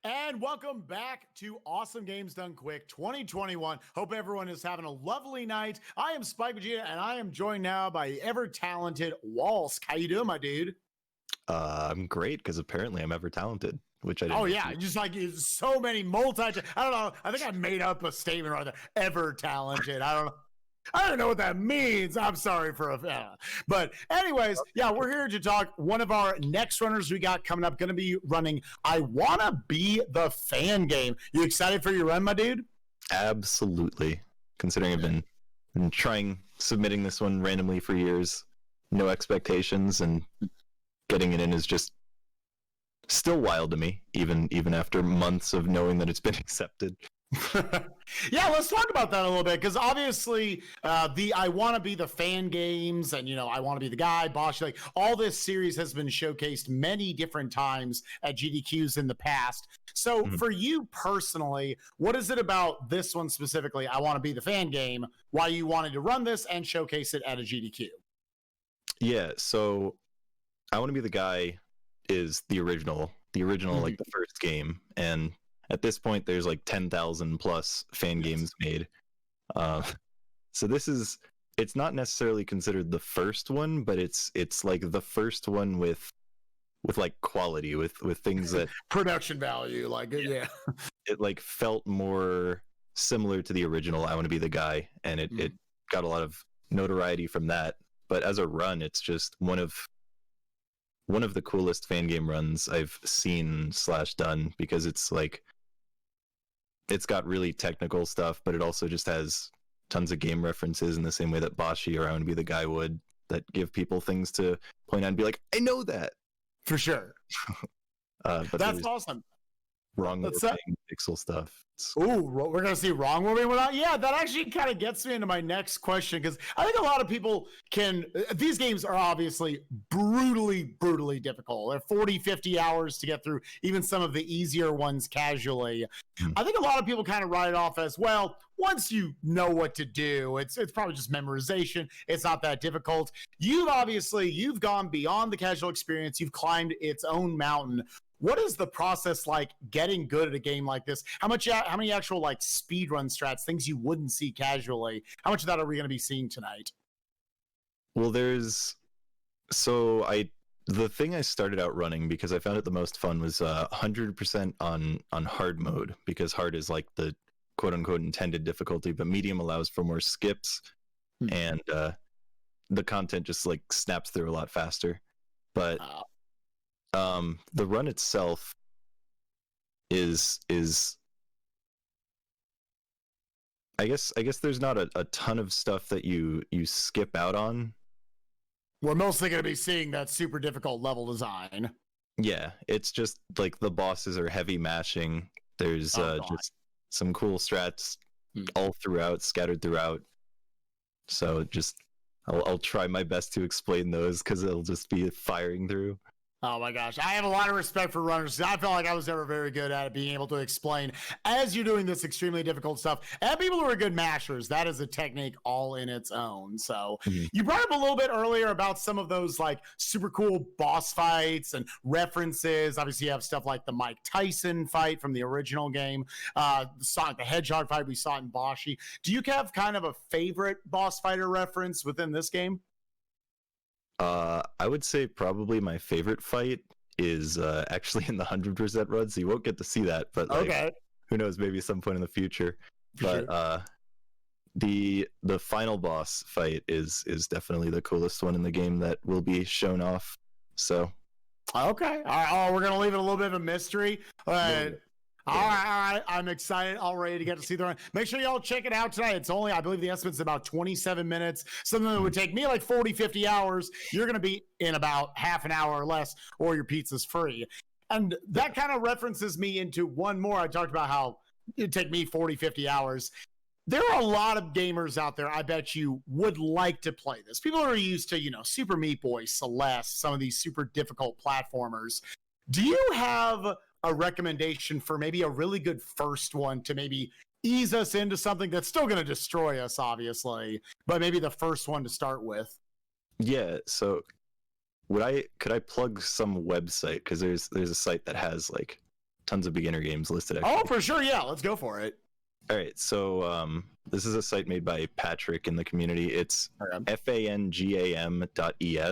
And welcome back to Awesome Games Done Quick 2021. Hope everyone is having a lovely night. I am Spike Vegeta, and I am joined now by the ever-talented Wolsk. How you doing, my dude? I'm great because apparently I'm ever talented, which I didn't. Oh yeah, just like so many I don't know. I think I made up a statement right there. Ever talented. I don't know what that means. I'm sorry but anyways, yeah, we're here to talk. One of our next runners we got coming up going to be running I Want to Be the Fan game. You excited for your run, my dude? Absolutely. Considering I've been been trying submitting this one randomly for years, no expectations, and getting it in is just still wild to me, even after months of knowing that it's been accepted. Yeah, let's talk about that a little bit, because obviously the I want to be the fan games and I want to be the guy, Bosch, like all this series has been showcased many different times at GDQs in the past. So for you personally, what is it about this one specifically, I want to be the fan game, why you wanted to run this and showcase it at a GDQ? Yeah, so I want to be the guy is the original like the first game, and at this point there's like 10,000 plus fan games made. So it's not necessarily considered the first one, but it's like the first one with like quality, with things that Production value, like yeah. It like felt more similar to the original I want to be the guy, and it got a lot of notoriety from that. But as a run, it's just one of the coolest fan game runs I've seen / done, because it's like it's got really technical stuff, but it also just has tons of game references in the same way that Bashi or I want to be the guy would, that give people things to point out and be like, I know that. For sure. But That's awesome. Wrong moving, pixel stuff. Ooh, we're gonna see wrong moving without. Yeah, that actually kind of gets me into my next question, because I think a lot of people can. These games are obviously brutally difficult. They're 40, 50 hours to get through even some of the easier ones casually. I think a lot of people kind of write it off as, well, once you know what to do, it's probably just memorization. It's not that difficult. You've gone beyond the casual experience. You've climbed its own mountain. What is the process like getting good at a game like this? How many actual like speed run strats, things you wouldn't see casually? How much of that are we going to be seeing tonight? Well, the thing I started out running, because I found it the most fun, was 100% on hard mode, because hard is like the quote unquote intended difficulty, but medium allows for more skips, and the content just like snaps through a lot faster. But the run itself is I guess there's not a ton of stuff that you skip out on. We're mostly going to be seeing that super difficult level design. Yeah, it's just like the bosses are heavy mashing. There's just some cool strats all throughout, scattered throughout. So just I'll try my best to explain those, because it'll just be firing through. Oh my gosh. I have a lot of respect for runners. I felt like I was never very good at it, being able to explain as you're doing this extremely difficult stuff. And people who are good mashers, that is a technique all in its own. So you brought up a little bit earlier about some of those like super cool boss fights and references. Obviously you have stuff like the Mike Tyson fight from the original game, Sonic the Hedgehog fight we saw in Bashi. Do you have kind of a favorite boss fighter reference within this game? I would say probably my favorite fight is actually in the 100% run, so you won't get to see that, but like, who knows, maybe at some point in the future. But the final boss fight is definitely the coolest one in the game that will be shown off. So okay, all right. Oh, we're gonna leave it a little bit of a mystery. All right. I'm excited already to get to see the run. Make sure y'all check it out tonight. It's only, I believe the estimate's about 27 minutes. Something that would take me like 40, 50 hours. You're going to be in about half an hour or less, or your pizza's free. And that kind of references me into one more. I talked about how it'd take me 40, 50 hours. There are a lot of gamers out there, I bet you, would like to play this. People are used to, Super Meat Boy, Celeste, some of these super difficult platformers. Do you have a recommendation for maybe a really good first one to maybe ease us into something that's still going to destroy us, obviously, but maybe the first one to start with? Yeah, so could I plug some website, because there's a site that has like tons of beginner games listed, actually. Oh, for sure. Yeah, let's go for it. All right, so this is a site made by Patrick in the community. It's fangam.es,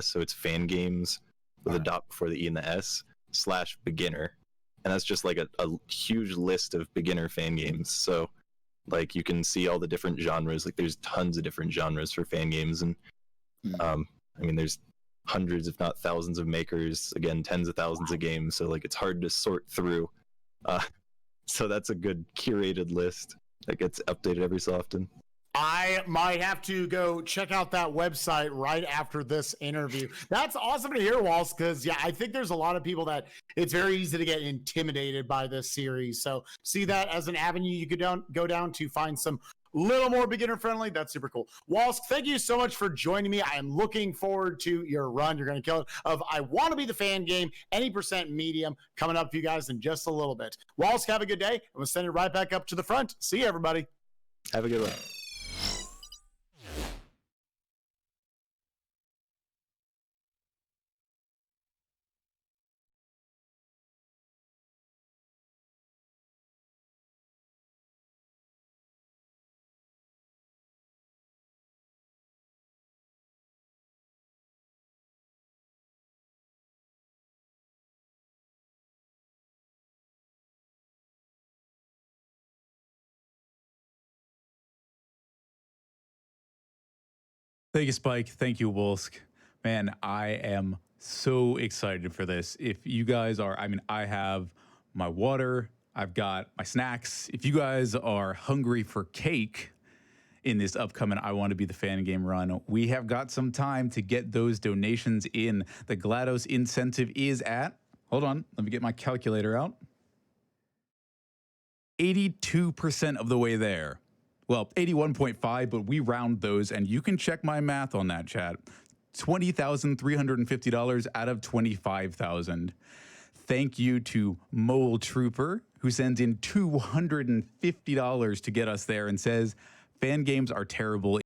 so it's fan games with a dot before the E and the S /beginner. And that's just like a huge list of beginner fan games. So like you can see all the different genres. Like there's tons of different genres for fan games. And I mean, there's hundreds, if not thousands of makers, again, tens of thousands of games. So like it's hard to sort through. So that's a good curated list that gets updated every so often. I might have to go check out that website right after this interview. That's awesome to hear, Waltz, because I think there's a lot of people that it's very easy to get intimidated by this series. So see that as an avenue you could go down to find some little more beginner friendly. That's super cool. Wolsk, thank you so much for joining me. I am looking forward to your run. You're going to kill it of I Want to Be the Fan Game, any percent medium, coming up for you guys in just a little bit. Wolsk, have a good day. I'm going to send it right back up to the front. See you, everybody. Have a good one. Thank you, Spike. Thank you, Wolsk. Man, I am so excited for this. If you guys are, I have my water, I've got my snacks. If you guys are hungry for cake in this upcoming I Want to Be the Fan Game run, we have got some time to get those donations in. The GLaDOS incentive is at, hold on, let me get my calculator out. 82% of the way there. Well, 81.5, but we round those, and you can check my math on that, chat. $20,350 out of $25,000. Thank you to Mole Trooper, who sends in $250 to get us there and says, fan games are terrible.